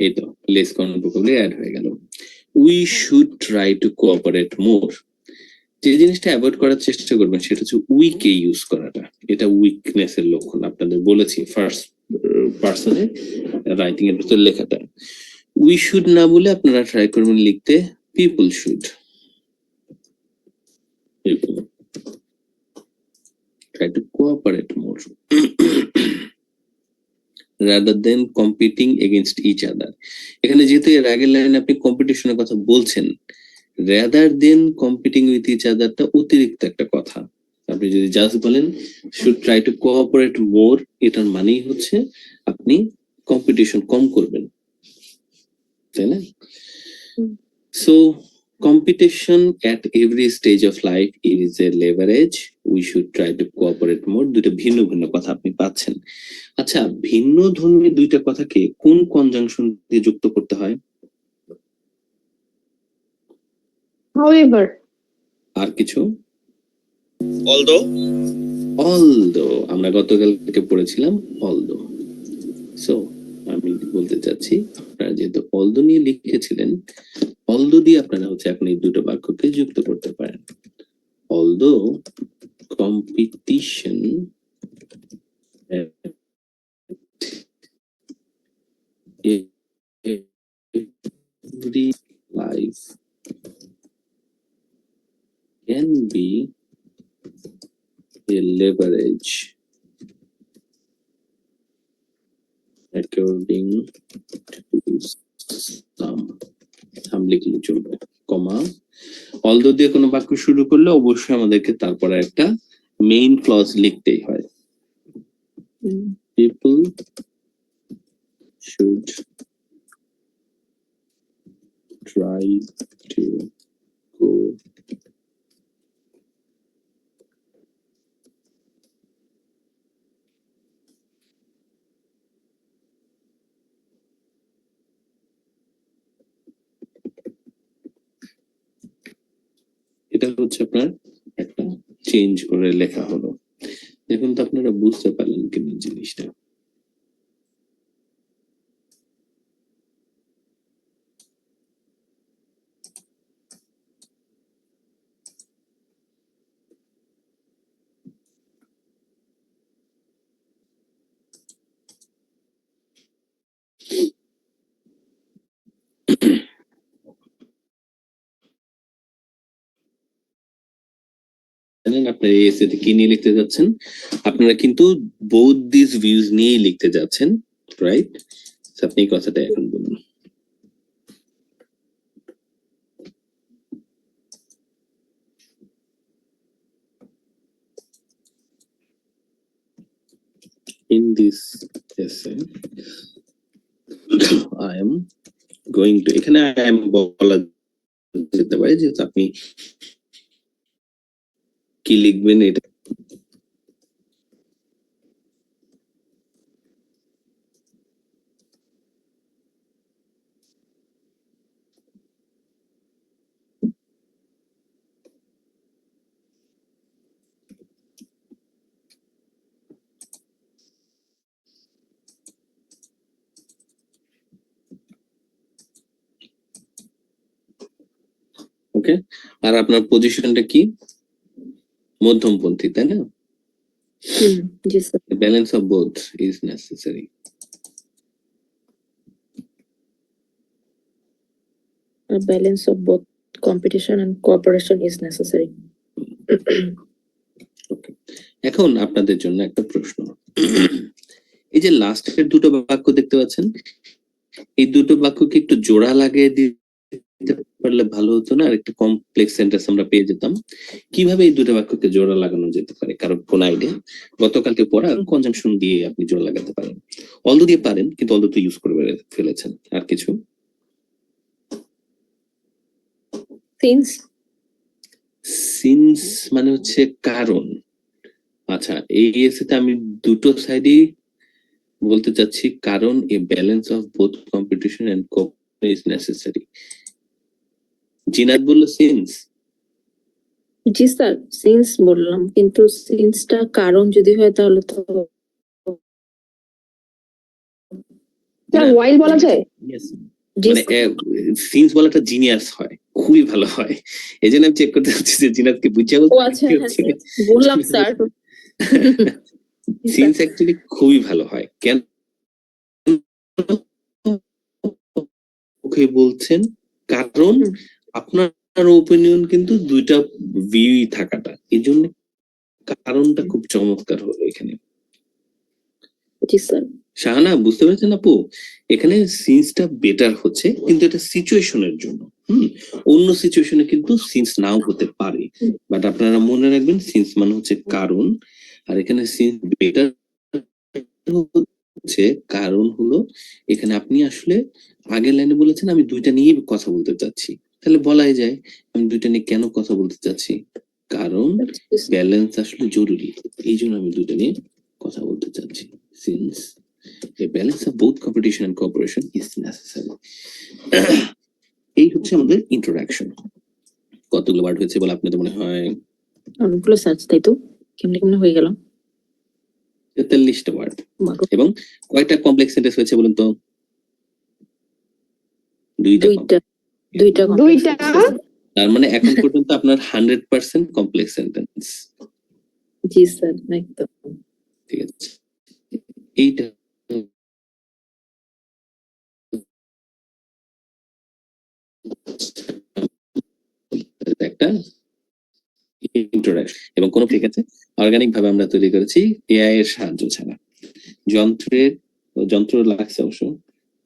এই তো লেস কমন ভোকাবুলারি অ্যাড হয়ে গেল। We should try to cooperate more, যে জিনিসটা অ্যাভয়েড করার চেষ্টা করবেন সেটা হচ্ছে উইকে ইউজ করাটা। এটা উইকনেস এর লক্ষণ, আপনাদের বলেছি ফার্স্ট পার্সনে রাইটিং এর ভিতর লেখাটা। উই শুড না বলে আপনারা ট্রাই করবেন লিখতে people should. Try to cooperate more rather than competing against each other. এখানে যেহেতু এর আগের লাইনে আপনি কম্পিটিশনের কথা বলছেন, rather than competing with each other টা অতিরিক্ত একটা কথা। আপনি যদি জাস্ট বলেন should try to cooperate more, এটার মানেই হচ্ছে আপনি কম্পিটিশন কম করবেন, তাই না? So competition at every stage of life is a leverage. We should try to cooperate more. দুটো ভিন্ন ভিন্ন কথা আপনি পাচ্ছেন। আচ্ছা, ভিন্ন ধর্মী দুইটা কথাকে কোন কনজাংশন দিয়ে যুক্ত করতে হয়? However, আর কিছু? Although, আমরা গতকালকে পড়েছিলাম although। সো আমি বলতে চাচ্ছি, আপনারা যেহেতু although নিয়ে লিখেছিলেন, although দিয়ে আপনারা হচ্ছে এখন এই দুটো বাক্যকে যুক্ত করতে পারেন। Although competition at every life can be a leverage according to some লিখলে চলবে, কমা although দিয়ে কোনো বাক্য শুরু করলে অবশ্যই আমাদেরকে তারপরে একটা মেইন ক্লজ লিখতেই হয়। People should try to go এটা হচ্ছে আপনার একটা চেঞ্জ করে লেখা হলো। দেখুন তো আপনারা বুঝতে পারলেন কিনা জিনিসটা? জানেন আপনারা এই এসেতে কি নিয়ে লিখতে যাচ্ছেন? আপনারা কিন্তু both these views নিয়েই লিখতে যাচ্ছেন, রাইট? আপনি এই কথাটা এখন বলুন। In this essay, I am going to, এখানে I am বলা যেতে পারে যেহেতু আপনি কি লিখবেন এটা ওকে। আর আপনার পজিশনটা কি? মধ্যমপন্থী, তাই না? জি sir. Balance of both is necessary. Balance of both competition and cooperation is necessary. Okay, এখন আপনাদের জন্য একটা প্রশ্ন। এই যে লাস্টের দুটো বাক্য দেখতে পাচ্ছেন, এই দুটো বাক্যকে একটু জোড়া লাগিয়ে দিতে পারলে ভালো হতো না? আর একটা কমপ্লেক্স সেন্টেন্স আমরা পেয়ে যেতাম। কিভাবে এই দুটো বাক্যকে জোড়া লাগানো যেতে পারে? কারো কোন আইডিয়া? গতকালকে পড়া কনজাংশন দিয়ে আপনি জোড়া লাগাতে পারেন। অলদো দিয়ে পারেন, কিন্তু অলদো তো ইউজ করে ফেলেছেন। আর কিছু? Since সিন্স মানে হচ্ছে কারণ। আচ্ছা, এই এসেতে আমি দুটো সাইডই বলতে চাচ্ছি, কারণ a balance of both competition and cooperation is necessary. Zinat বলল সিন্স। জি স্যার, সিন্স বললাম, কিন্তু সিন্সটা কারণ যদি হয় তাহলে তো স্যার while বলা যায়? জি মানে সিন্স বলাটা জিনিয়াস হয়, খুবই ভালো হয়। এই জন্য আমি চেক করতে চাচ্ছি যে জিনাতকে বুঝিয়ে ও আচ্ছা, হ্যাঁ স্যার, বললাম স্যার। সিন্স অ্যাকচুয়ালি খুবই ভালো হয়। কেন ওকে বলছেন? কারণ আপনার ওপিনিয়ন কিন্তু দুইটা ভিউই থাকাটা, এই জন্য কারণটা খুব চমৎকার হলো এখানে। জি স্যার। শাহানা বুঝতে পেরেছেন আপু? এখানে সিন্সটা বেটার হচ্ছে, কিন্তু এটা সিচুয়েশনের জন্য। অন্য সিচুয়েশনে কিন্তু সিন্স নাও হতে পারে, বাট আপনারা মনে রাখবেন সিন্স মানে হচ্ছে কারণ। আর এখানে সিন্স বেটার হচ্ছে কারণ হলো এখানে আপনি আসলে আগের লাইনে বলেছেন আমি দুইটা নিয়ে কথা বলতে চাচ্ছি, তাহলে বলাই যায় আমি দুইটা নিয়ে কেন কথা বলতে চাচ্ছি, কারণ ব্যালেন্স আসলে জরুরি, এই জন্য আমি দুইটা নিয়ে কথা বলতে চাচ্ছি। Since a balance of both competition and cooperation is necessary. এই হচ্ছে আমাদের ইন্ট্রোডাকশন। কতগুলো ওয়ার্ড হয়েছে বলে আপনাদের মনে হয়? অনেকগুলো সার্চ, তাই তো? কেমনে কেমনে হয়ে গেল? 43টা ওয়ার্ড। এবং কয়টা কমপ্লেক্স সেন্টেন্স হয়েছে বলুন তো? দুইটা। দুইটা। তার মানে এখন পর্যন্ত আপনার 100% কমপ্লেক্স সেন্টেন্স। জি স্যার, একদম ঠিক আছে। এইটা একটা ইন্ট্রোডাকশন, এবং কোন ঠিক আছে অর্গানিক ভাবে আমরা তৈরি করেছি এআই এর সাহায্য ছাড়া, যন্ত্র লাগছে অবশ্য,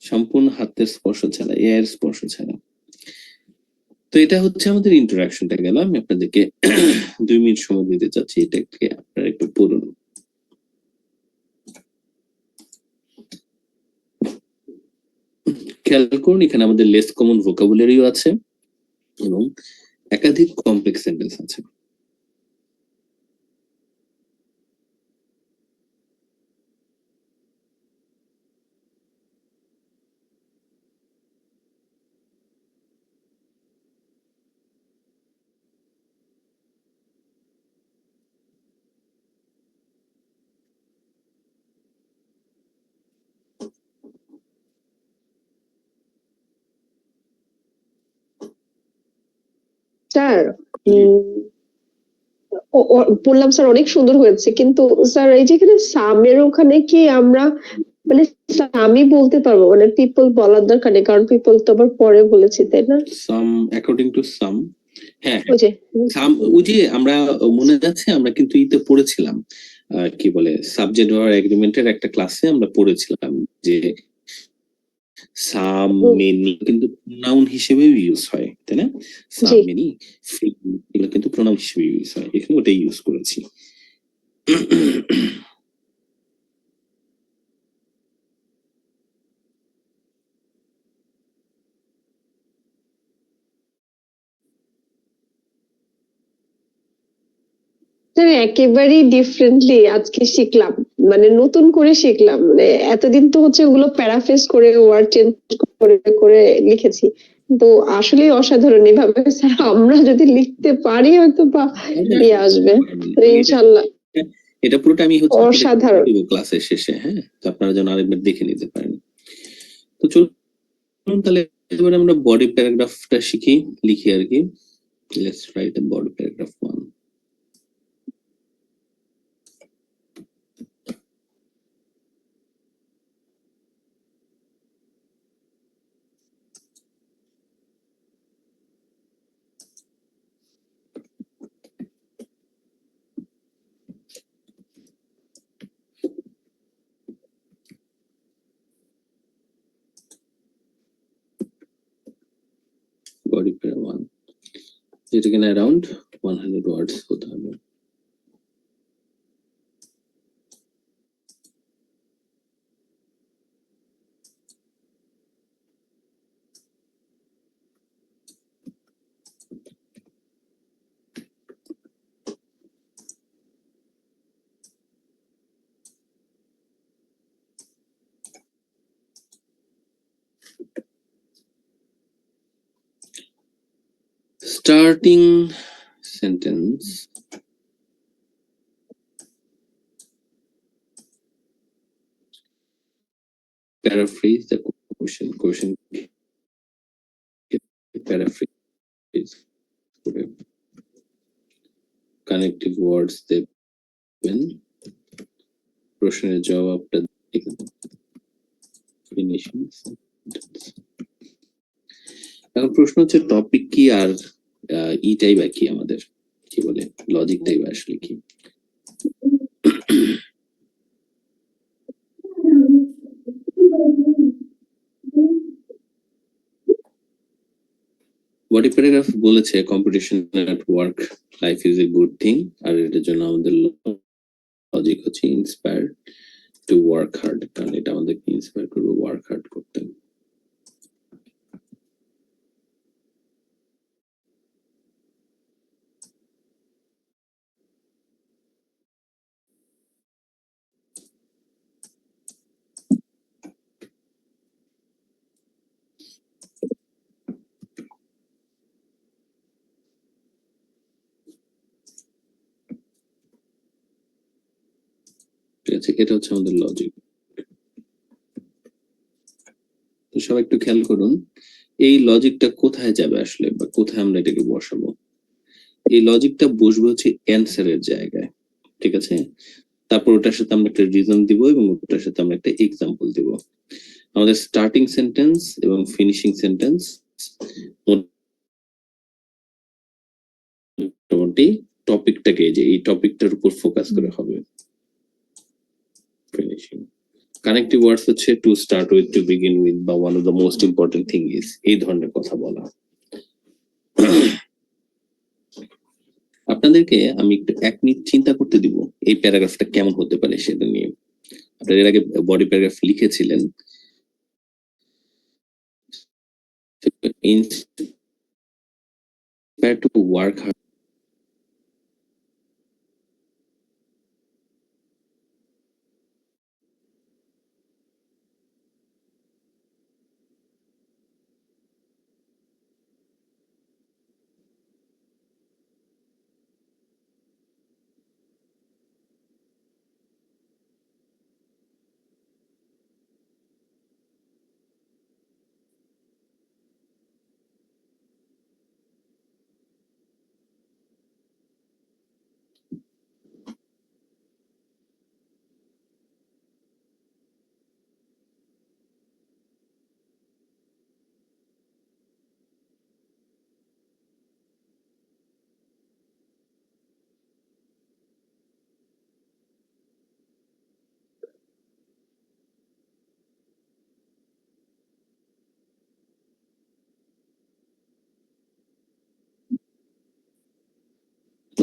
সম্পূর্ণ হাতের স্পর্শ ছাড়া, এআই এর স্পর্শ ছাড়া। তো এটা হচ্ছে আমাদের ইন্ট্রোডাকশনটা গেল। আমি আপনাদেরকে 2 মিনিট সময় দিতে চাচ্ছি, এটাকে আপনারা একটু পড়ুন। খেয়াল করুন, এখানে আমাদের লেস কমন ভোকাবুলারিও আছে এবং একাধিক কমপ্লেক্স সেন্টেন্স আছে। স্যার বললাম স্যার অনেক সুন্দর হয়েছে, কিন্তু স্যার এই যেখানে সামের ওখানে কি আমরা মানে সামি বলতে পারবো, মানে পিপল বলার দরকার নেই, কারণ পিপল তো আবার পরে বলেছি, তাই না? সাম অ্যাকর্ডিং টু সাম, হ্যাঁ ওই যে সাম, ওই যে আমরা মনে আছে আমরা কিন্তু ইতে পড়েছিলাম, কি বলে সাবজেক্ট ওভার এগ্রিমেন্টের একটা ক্লাসে আমরা পড়েছিলাম যে সাম মেনি কিন্তু প্রোনাউন হিসেবে ইউজ হয়, তাই না? সাম মেনি এগুলো কিন্তু প্রোনাউন হিসেবে ইউজ হয়, এখানে ওটাই ইউজ করেছি। একেবারেই ডিফারেন্টলি আজকে শিখলাম, মানে নতুন করে শিখলাম। মানে এতদিন তো হচ্ছে ওগুলো প্যারাফ্রেজ করে ওয়ার্ড চেঞ্জ করে করে লিখেছি, তো আসলে অসাধারণ। এভাবে স্যার আমরা যদি লিখতে পারি হয়তো বা ইয়ে আসবে ইনশাল্লাহ। এটা পুরোটা আমি হচ্ছে অসাধারণ ক্লাসের শেষে, হ্যাঁ, তো আপনারা যেন আরেকবার দেখে নিতে পারেন। তো চলুন তাহলে এবার আমরা বডি প্যারাগ্রাফটা শিখি, লিখি আর কি। Let's write the body paragraph 1. Body প্যারা 1, যেটা কিনা অ্যারাউন্ড 100 ওয়ার্ডস হতে হবে। Starting sentence. Paraphrase the question. Paraphrase. Connective words দেবেন, প্রশ্নের জবাবটা ফিনিশিং সেন্টেন্স। এখন প্রশ্ন হচ্ছে টপিক কি আর ইটাই বা কি, আমাদের কি বলে লজিকটাই বা আসলে কি। বডি প্যারাগ্রাফ বলেছে competition at work life is a good thing, আর এটার জন্য আমাদের লজিক হচ্ছে ইন্সপায়ার টু ওয়ার্ক হার্ড, কারণ এটা আমাদেরকে ইন্সপায়ার করবে ওয়ার্ক হার্ড করতে। ঠিক আছে, এটা হচ্ছে আমাদের লজিক। তো সবাই একটু খেয়াল করুন, এই লজিকটা কোথায় যাবে আসলে, বা কোথায় আমরা এটাকে বসাবো। এই লজিকটা বসবে হচ্ছে অ্যান্সারের জায়গায়, ঠিক আছে। তারপর ওটার সাথে আমরা একটা রিজন দিব এবং ওটার সাথে আমরা একটা এক্সাম্পল দিব। আমাদের স্টার্টিং সেন্টেন্স এবং ফিনিশিং সেন্টেন্স মোটামুটি টপিকটাকে, যে এই টপিকটার উপর ফোকাস করে হবে। ফিনিশিং কানেক্টিভ ওয়ার্ডস হচ্ছে to start with, to begin with, বা one of the most important thing is, এই ধরনের কথা বলা। আপনাদেরকে আমি একটু 1 মিনিট চিন্তা করতে দিব এই প্যারাগ্রাফটা কেমন হতে পারে সেটা নিয়ে। আপনারা এর আগে বডি প্যারাগ্রাফ লিখেছিলেন, inspire to work hard.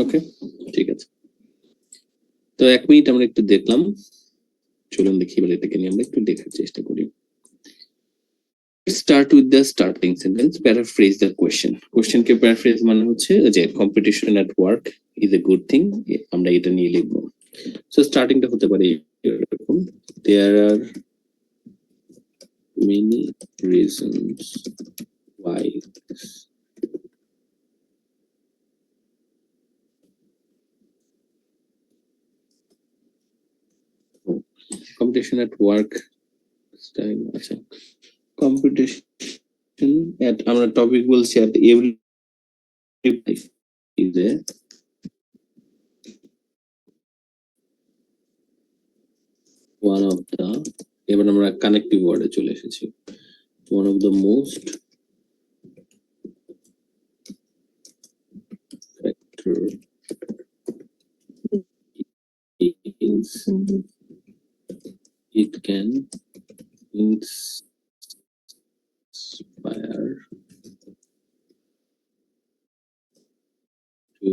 ওকে, ঠিক আছে। তো 1 মিনিট আমরা একটু দেখলাম, চলুন দেখি এবার এটাকে নিয়ে আমরা একটু দেখার চেষ্টা করি। Start with the starting sentence, paraphrase the question. কোয়েশ্চেনকে প্যারাফ্রেজ মানে হচ্ছে যে competition at work is a good thing, আমরা এটা নিয়ে লিখবো। সো স্টার্টিংটা হতে পারে এরকম, there are many reasons why competition at work style, আচ্ছা competition at, আমরা টপিক বলছি at every is a one of the, এবার আমরা কানেক্টিভ ওয়ার্ডে চলে এসেছি, one of the most factor is it can inspire to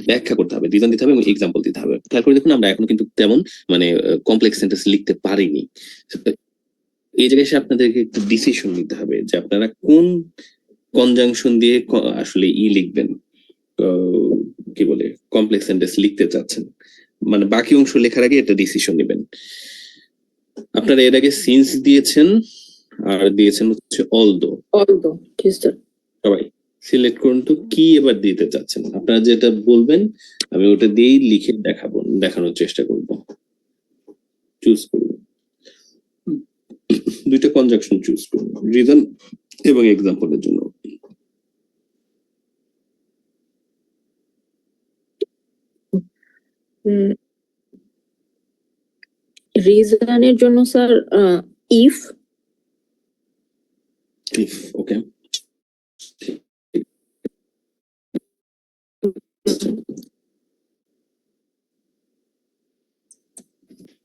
ব্যাখ্যা করতে হবে, রিজন দিতে হবে এবং এক্সাম্পল দিতে হবে। খেয়াল করে দেখুন, আমরা এখনো কিন্তু তেমন মানে কমপ্লেক্স সেন্টেন্স লিখতে পারিনি। এই জায়গায় এসে আপনাদেরকে একটু ডিসিশন নিতে হবে যে আপনারা কোন কনজাংশন দিয়ে আসলে লিখবেন, কি বলে কমপ্লেক্স সেন্টেন্স লিখতে চাচ্ছেন। মানে বাকি অংশ লেখার আগে এটা ডিসিশন নেবেন। আপনারা এর আগে সিন্স দিয়েছেন আর দিয়েছেন হচ্ছে অলদো। সবাই সিলেক্ট করুন তো কি এবার দিতে চাচ্ছেন। আপনারা যেটা বলবেন আমি ওটা দিয়েই লিখে দেখানোর চেষ্টা করব। চুজ করুন, দুইটা কনজাংশন চুজ করুন, রিজন এবং এক্সাম্পলের জন্য। রিজনের জন্য sir if. Okay,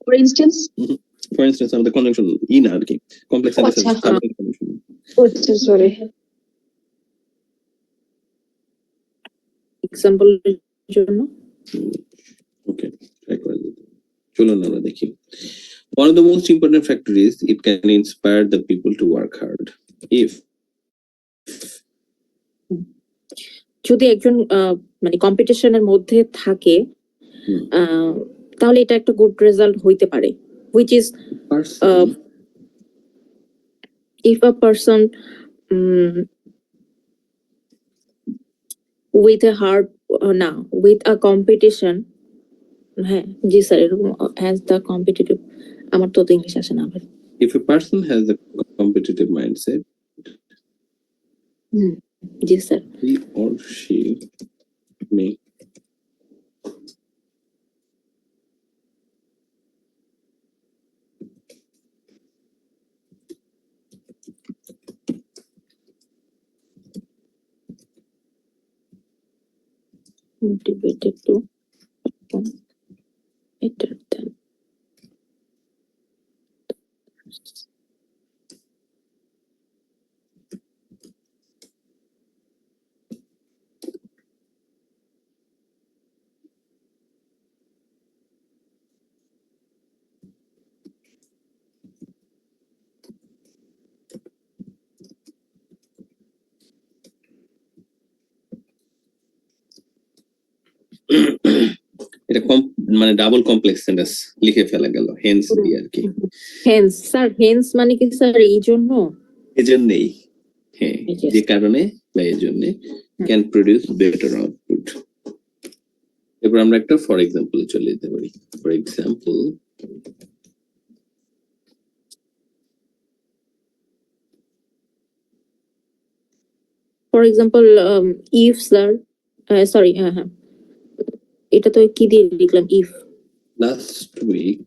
For instance, for instance আমাদের কনজাংশন না আর কি, কমপ্লেক্স সেন্টেন্স sorry. এক্সাম্পলের জন্য ওকে, ট্রাই করে দিতে। চলুন আমরা দেখি। One of the most important factors is it can inspire the people to work hard. If যদি একজন মানে কম্পিটিশনের মধ্যে থাকে তাহলে এটা একটা গুড রেজাল্ট হইতে পারে, which is if a person with a hard না with a competition হ্যাঁ জি স্যার এরকম has the competitive আমার তো ইংলিশ আসে না আবার If a person has a competitive mindset, G sir he or she may motivated to perform better than এটা মানে ডাবল কমপ্লেক্স সেন্টেন্স লিখে ফেলা গেল হেন্স দিয়ে আর কি hence স্যার hence মানে কি স্যার এই জন্য এজন্যই হ্যাঁ Yes. যে কারণে বা এই জন্য ক্যান প্রডিউস বেটার আউটপুট এবার আমরা একটা ফর এক্সাম্পল চলে যেতে পারি for example for example if sir sorry হ্যাঁ এটা তো কি দিয়ে লিখলাম if last week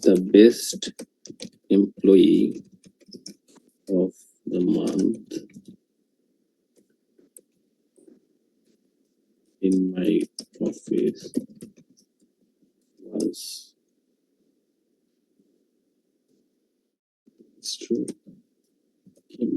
the best employee of the month in my office was it's true Kim.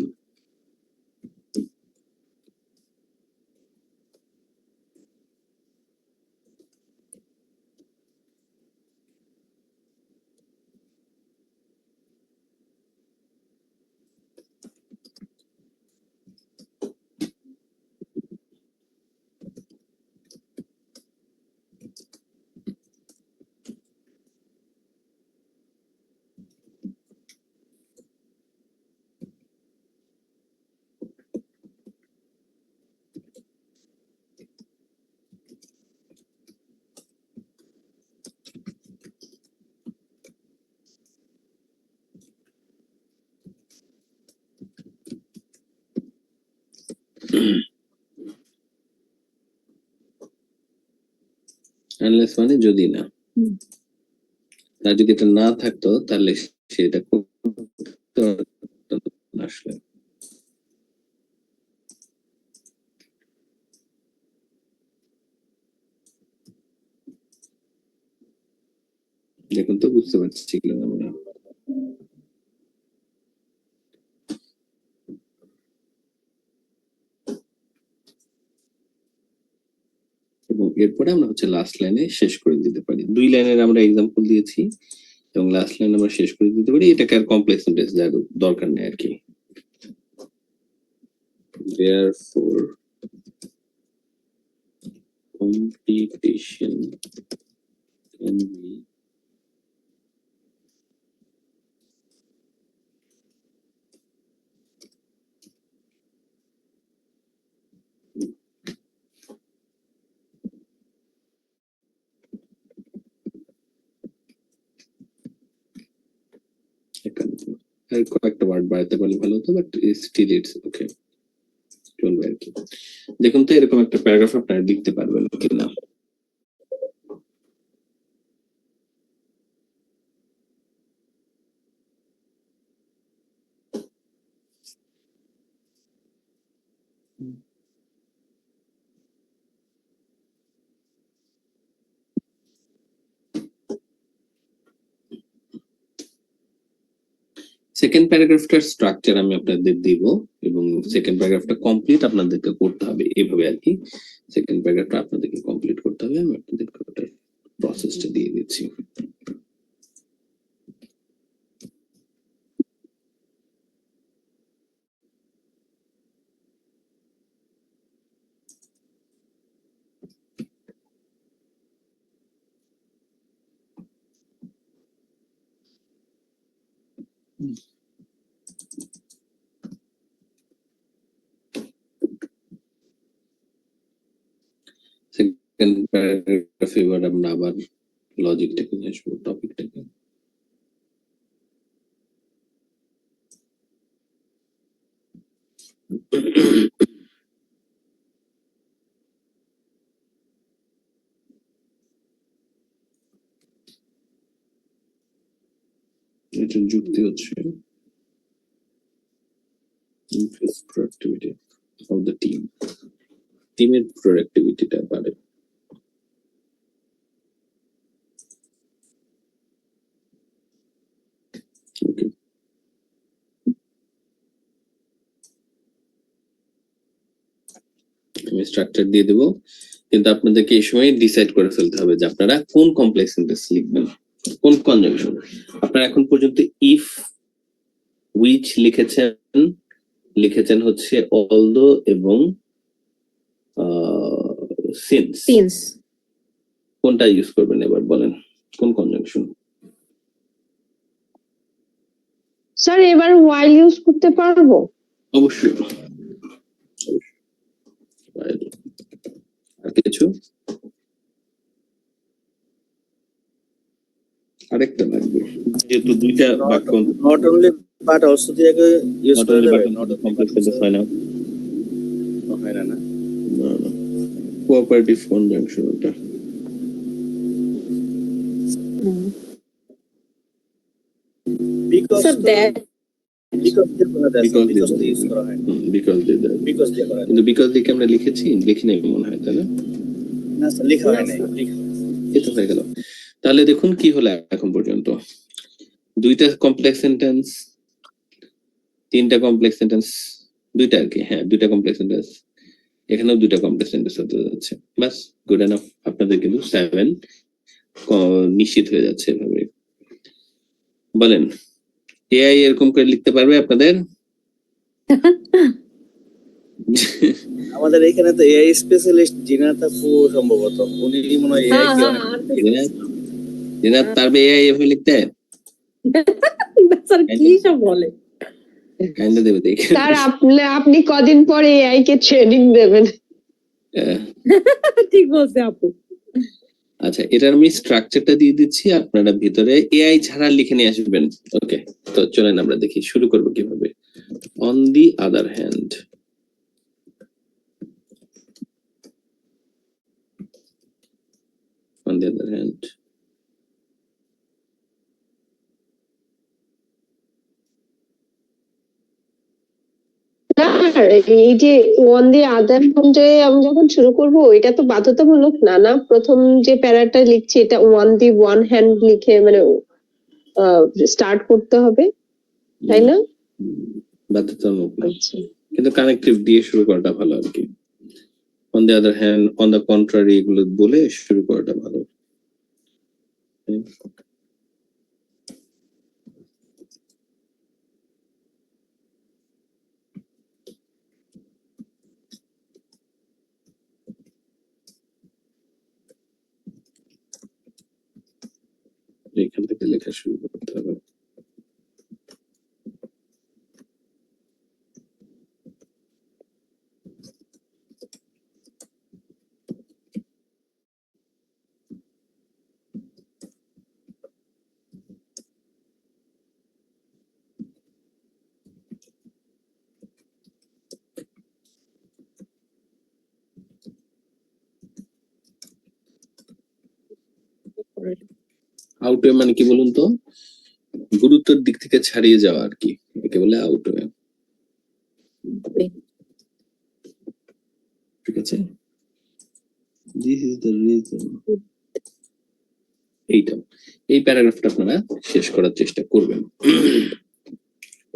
Unless মানে যদি না আর যদি এটা না থাকতো তাহলে সেটা আসলে দেখুন তো বুঝতে পারছি কিনা আমরা এবং এরপরে আমরা হচ্ছে লাস্ট লাইনে শেষ করে দিতে পারি দুই লাইনের আমরা এক্সাম্পল দিয়েছি এবং লাস্ট লাইন আমরা শেষ করে দিতে পারি এটাকে আর কমপ্লেক্স সেন্টেন্স দেওয়ার দরকার নেই আর কি therefore competition can be আর কয়েকটা ওয়ার্ড বাড়াতে পারলে ভালো হতো বাট স্টিল ইটস ওকে চলবে আর কি দেখুন তো এরকম একটা প্যারাগ্রাফ আপনারা লিখতে পারবেন কিনা সেকেন্ড প্যারাগ্রাফটার স্ট্রাকচার আমি আপনাদের দিব এবং সেকেন্ড প্যারাগ্রাফটা কমপ্লিট আপনাদেরকে করতে হবে এইভাবে আর কি সেকেন্ড প্যারাগ্রাফটা আপনাদেরকে কমপ্লিট করতে হবে আমি আপনাদেরকে ওটার প্রসেসটা দিয়ে দিচ্ছি সেকেন্ড প্যারাগ্রাফে এবার আমরা আবার লজিকটাকে নিয়ে আসবো, টপিকটাকে। এটা যুক্তি হচ্ছে increase productivity of the team, টিমের প্রোডাক্টিভিটিটা বাড়ে। Okay. আমি স্ট্রাকচার দিয়ে দেব, কিন্তু আপনাদেরকে এই সময় ডিসাইড করে ফেলতে হবে যে আপনারা কোন কমপ্লেক্স সেন্টেন্স লিখবেন, কোন কনজাংশন। আপনারা এখন পর্যন্ত ইফ, উইচ লিখেছেন হচ্ছে অলদো এবং সিন্স। সিন্স কোনটা ইউজ করবেন এবার বলেন, কোন কনজাংশন? স্যার এবার while ইউজ করতে পারবো? অবশ্যই। আর কিছু? আরেকটা লাগবে, যেহেতু দুইটা বাক্য not only but also দিয়ে ইউজ not করে only দেবে, but not complex sentence হয় না, হয় না না কোঅপারেটিভ কনজাংশন ওটা। because স্যার দ্যাট because দিয়ে করা যায়, Because because দিয়ে ইউজ করা হয় না, বিকজ দিয়ে দেয়। because দিয়ে করা যায় কিন্তু বিকজ দিয়ে কি আমরা লিখেছি? লিখি নাই মনে হয়, তাই না? না স্যার, লেখা হয় নাই, এটা হয়ে গেল। তাহলে দেখুন কি হলো এখন পর্যন্ত, দুইটা কমপ্লেক্স সেন্টেন্স, তিনটা কমপ্লেক্স সেন্টেন্স, দুইটা আর কি, হ্যাঁ দুইটা কমপ্লেক্স সেন্টেন্স, এখানেও দুইটা কমপ্লেক্স সেন্টেন্স হতে যাচ্ছে। বাস, গুড এনাফ। আপনাদের কিন্তু 7 নিশ্চিত হয়ে যাচ্ছে এভাবে। বলেন, এআই এরকম করে লিখতে পারবে আপনাদের? আমাদের এখানে তো এআই স্পেশালিস্ট জিনাত আপু সম্ভবত, উনি মনে হয় এআই কে অনেক জিনাত পারবে এআই এভাবে লিখতে? স্যার কি সব বলে। কাইন্ডা দেবে দেখে। স্যার আপনি কদিন পরে এআই কে ট্রেনিং দেবেন। ঠিক বলছে আপু। আচ্ছা, এটার আমি স্ট্রাকচারটা দিয়ে দিচ্ছি, আপনারা ভিতরে এআই ছাড়া লিখে নিয়ে আসবেন। ওকে, তো চলেন আমরা দেখি শুরু করব কিভাবে। On the other hand, on the other hand, sir এই যে ওয়ান দি আদার হ্যান্ডে আমি যখন শুরু করব, এটা তো বাধ্যতামূলক না, না? প্রথম যে প্যারাটা লিখছি এটা ওয়ান দি ওয়ান হ্যান্ড লিখে মানে স্টার্ট করতে হবে, তাই না? বাধ্যতামূলক না, আচ্ছা, কিন্তু কানেক্টিভ দিয়ে শুরু করাটা ভালো আর কি। On the other hand, on the contrary, এগুলো বলে শুরু করাটা ভালো। এখান থেকে লেখা শুরু করতে হবে। আউটওয়ে মানে কি বলুন তো? গুরুত্বের দিক থেকে ছাড়িয়ে যাওয়া আর কি, একে বলে আউটওয়ে। ঠিক আছে, দিস ইজ দ্য রিজন। এইটা, এই প্যারাগ্রাফটা আপনারা শেষ করার চেষ্টা করবেন।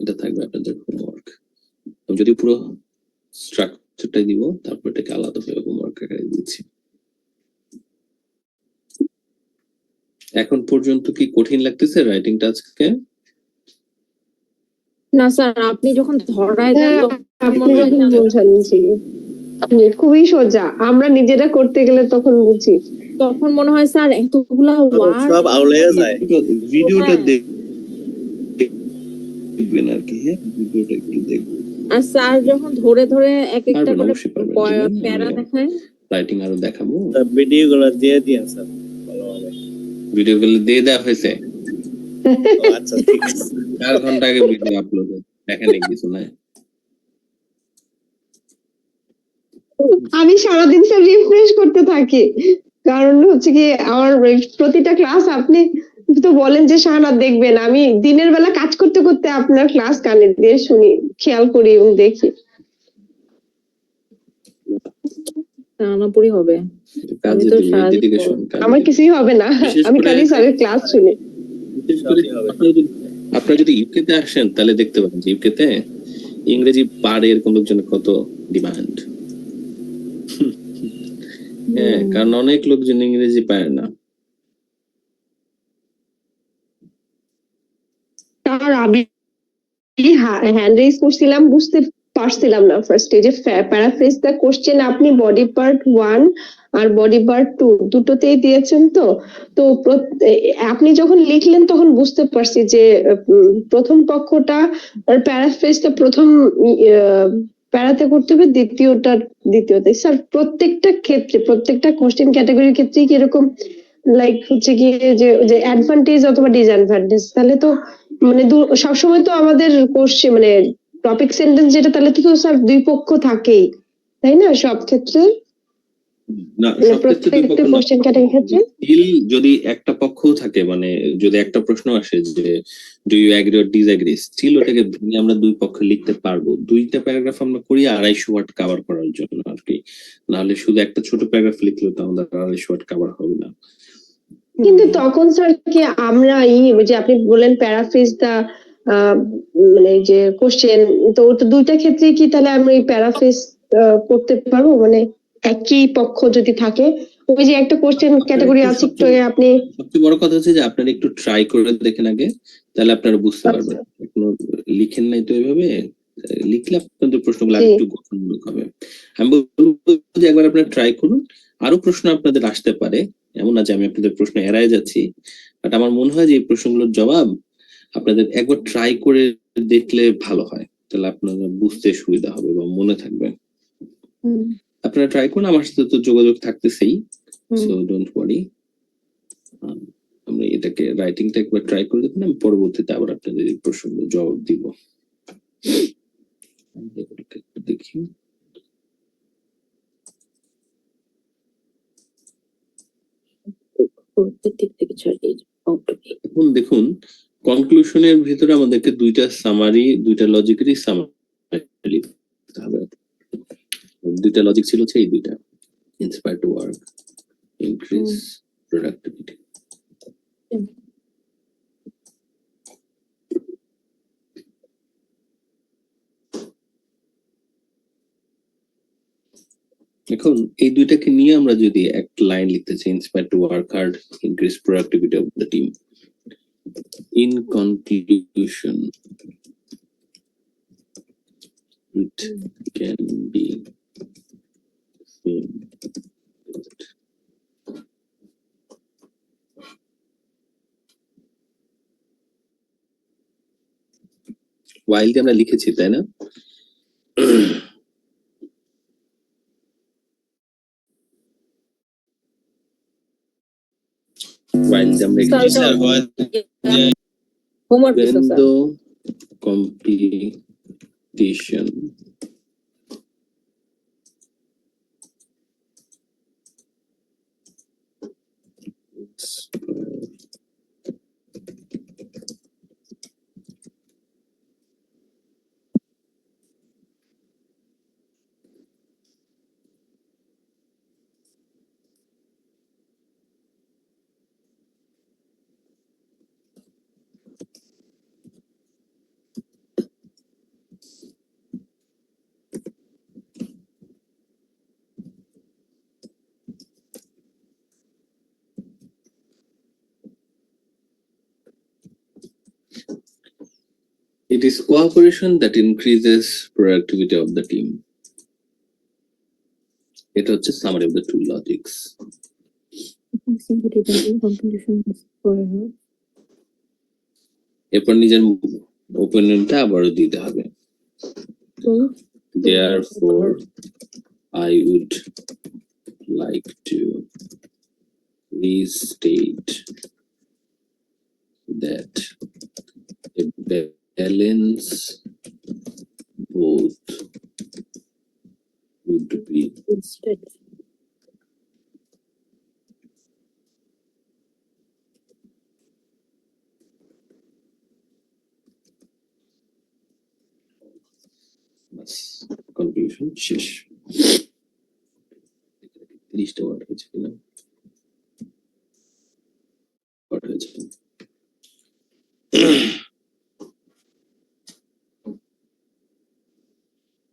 এটা থাকবে আপনাদের হোমওয়ার্ক। আমি যদি পুরো স্ট্রাকচারটা দিব, তারপর এটাকে আলাদাভাবে হোমওয়ার্ক আকারে দিচ্ছি। এখন পর্যন্ত কি কঠিন লাগতেছে রাইটিংটা আজকে? না স্যার, আপনি যখন ধরায় দেন আপনি যখন বোঝান জি, খুবই সোজা, আমরা নিজেরা করতে গেলে তখন বুঝি, তখন মনে হয় স্যার এতগুলা ওয়ার্ড সব আউলাইয়া যায়। ভিডিওটা দেখবেন আর কি, হ্যাঁ ভিডিওটা একটু দেখবেন। আর স্যার যখন ধরে ধরে এক একটা পারবেন, করে অবশ্যই পারবেন। প্যারা দেখায়, রাইটিং আরো দেখাবো, ভিডিও গুলো দিয়ে দিন স্যার ভালোভাবে। ভিডিও গুলো দিয়ে দেওয়া হয়েছে। ও আচ্ছা ঠিক আছে। 4 ঘন্টা আগে ভিডিও আপলোড, দেখেন কিছু নাই। আমি সারাদিন স্যার রিফ্রেশ করতে থাকি, কারণ হচ্ছে কি আমার প্রতিটা ক্লাস আপনি তো বলেন যে শাহানাত দেখবেন, আমি দিনের বেলা কাজ করতে করতে আপনার ক্লাস কানে দিয়ে শুনি, খেয়াল করি এবং দেখি। টানাপুরি হবে। আমি কাজে তো দিবে, সারাদিন ডেডিকেশন। আমার কিছুই হবে না, বিশেষ আমি করে খালি স্যারের ক্লাস শুনি। বিশেষ করে আপনারা যদি ইউকে তে আসেন তাহলে দেখতে পাবেন যে ইউকে তে ইংরেজি পারে এরকম লোকজনের কত ডিমান্ড। হ্যাঁ, কারণ অনেক লোকজন ইংরেজি পারে না। তার আমি হ্যান্ড রেজ করছিলাম, বুঝতে পারছিলাম না ফার্স্টে যে প্যারাফ্রেজ দ্য কোশ্চেন আপনি বডি পার্ট 1 আর বডি পার্ট 2 দুটোতেই দিয়েছেন। তো তো আপনি যখন লিখলেন তখন বুঝতে পারছি যে প্রথম পক্ষটা প্যারাফ্রেজটা প্রথম প্যারাতে করতে হবে, দ্বিতীয়তে। স্যার প্রত্যেকটা ক্ষেত্রে, প্রত্যেকটা কোশ্চেন ক্যাটাগরির ক্ষেত্রে কি এরকম লাইক হচ্ছে কি যে অ্যাডভান্টেজ অথবা ডিসঅ্যাডভান্টেজ, তাহলে তো মানে সবসময় তো আমাদের কোশ্চেন মানে টপিক সেন্টেন্স যেটা, তাহলে তো স্যার দুই পক্ষ থাকেই, তাই না সব ক্ষেত্রে? না, মানে সব ক্ষেত্রে দুই প্রত্যেকটা পক্ষ না। কোশ্চেন ক্যাটাগরির ক্ষেত্রে স্টিল যদি একটা পক্ষ থাকে, মানে যদি একটা প্রশ্ন আসে যে do you agree or disagree, still ওটাকে ভেঙে আমরা দুই পক্ষে লিখতে পারবো। দুইটা প্যারাগ্রাফ আমরা করি 250 ওয়ার্ড কভার করার জন্য আর কি, নাহলে শুধু একটা ছোট প্যারাগ্রাফ লিখলে তো আমাদের 250 ওয়ার্ড কভার হবে না। কিন্তু তখন স্যার কি আমরা যে আপনি বললেন প্যারাফ্রেজ দা মানে যে কোশ্চেন, তো ওটা দুইটা ক্ষেত্রে কি তাহলে আমরা এই প্যারাফ্রেজ করতে পারবো, মানে একই পক্ষ যদি থাকে? ওই যে একটা কোশ্চেন ক্যাটাগরি আছে একটু আগে আপনি, সবচেয়ে বড় কথা হচ্ছে যে আপনারা একটু ট্রাই করে দেখেন আগে, তাহলে আপনারা বুঝতে পারবেন। এখনো লিখেন নাই তো এইভাবে, লিখলে আপনাদের প্রশ্নগুলো একটু গঠনমূলক হবে। আমি বলবো যে একবার আপনারা ট্রাই করুন, আরো প্রশ্ন আপনাদের আসতে পারে, এমন না যে আমি আপনাদের প্রশ্ন এড়ায় যাচ্ছি, বাট আমার মনে হয় যে এই প্রশ্নগুলোর জবাব আপনাদের একবার ট্রাই করে দেখলে ভালো হয়, তাহলে আপনারা বুঝতে সুবিধা হবে এবং মনে থাকবে। আপনারা ট্রাই করুন, আমার সাথে তো যোগাযোগ থাকতেছেই, সো ডোন্ট ওয়ারি। আমরা এটাকে রাইটিংটা একবার ট্রাই করে দেখুন, আমি পরবর্তীতে আবার আপনাদের এই প্রশ্নগুলো জবাব দিব। দেখি এখন দেখুন, কনক্লুশনের ভিতরে আমাদেরকে দুইটা সামারি, দুইটা লজিকেরই সামারি লিখতে হবে। দুইটা লজিক ছিল হচ্ছে এই দুইটা, inspire to work, increase productivity. এখন এই দুইটাকে নিয়ে আমরা যদি একটা লাইন লিখতে চাই, inspire to work hard, increase productivity of the team. In conclusion, it can be seen that while আমরা লিখেছি, তাই না? While আমরা when the competition it is cooperation that increases productivity of the team. এটা হচ্ছে summary of the two logics. এরপর নিজের ওপেনিয়নটা আবারও দিতে হবে। Therefore, I would like to restate that a balance both would be confusion শেষ। 30টা word হয়েছে কিনা ওয়ার্ড হয়েছে।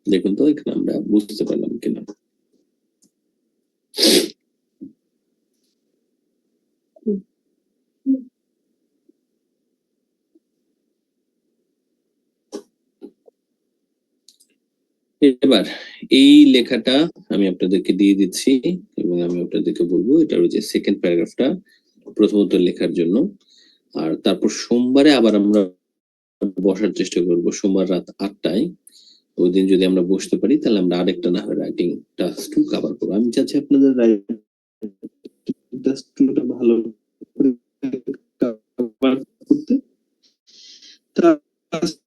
দেখুন তো এখানে আমরা বুঝতে পারলাম কিনা। এবার এই লেখাটা আমি আপনাদেরকে দিয়ে দিচ্ছি এবং আমি আপনাদেরকে বলবো এটার যে সেকেন্ড প্যারাগ্রাফটা প্রথমত লেখার জন্য। আর তারপর সোমবারে আবার আমরা বসার চেষ্টা করব, সোমবার রাত 8টায়। ওই দিন যদি আমরা বসতে পারি তাহলে আমরা আরেকটা না হয় রাইটিং টাস্ক 2 কভার করবো। আমি চাচ্ছি আপনাদের রাইটিং টাস্ক 2টা ভালো করে কভার করতে। টাস্ক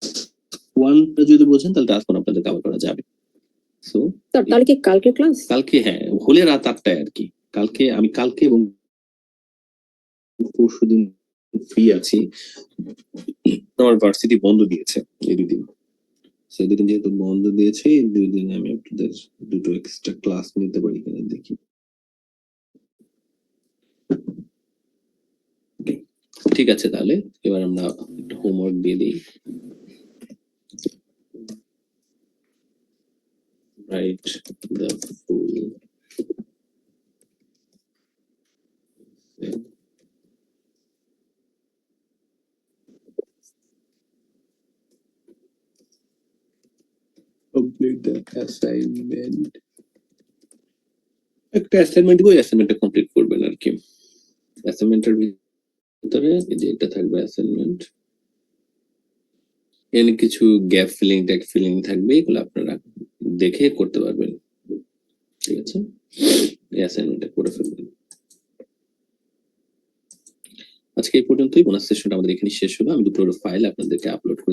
1টা যদি বোঝেন তাহলে টাস্ক 1 আপনাদের কভার করা যাবে। সো তাহলে কি কালকে ক্লাস? কালকে হ্যাঁ হলে রাত 8টায় আর কি। কালকে আমি কালকে এবং পরশুদিন ফ্রি আছি। আমার ভার্সিটি বন্ধ দিয়েছে এই দুদিন। সেই দুদিন যেহেতু বন্ধ দিয়েছে এই 2 দিনে আমি আপনাদের 2টো এক্সট্রা ক্লাস নিতে পারি কিনা দেখি। ঠিক আছে, তাহলে এবার আমরা একটা হোমওয়ার্ক দিয়ে দিই। Write the full complete the assignment. একটা অ্যাসাইনমেন্ট ওই অ্যাসাইনমেন্টটা কমপ্লিট করবেন আর কি। অ্যাসাইনমেন্টের ভিতরে এই যে এটা থাকবে অ্যাসাইনমেন্ট, এখানে কিছু গ্যাপ ফিলিং ট্যাগ ফিলিং থাকবে, এগুলো আপনারা দেখে করতে পারবেন। ঠিক আছে, এই অ্যাসাইনমেন্টটা করে ফেলবেন। আজকে এই পর্যন্তই। বোনাস সেশনটা আমাদের এখানে শেষ হলো। আমি দুটো ফাইল আপনাদেরকে আপলোড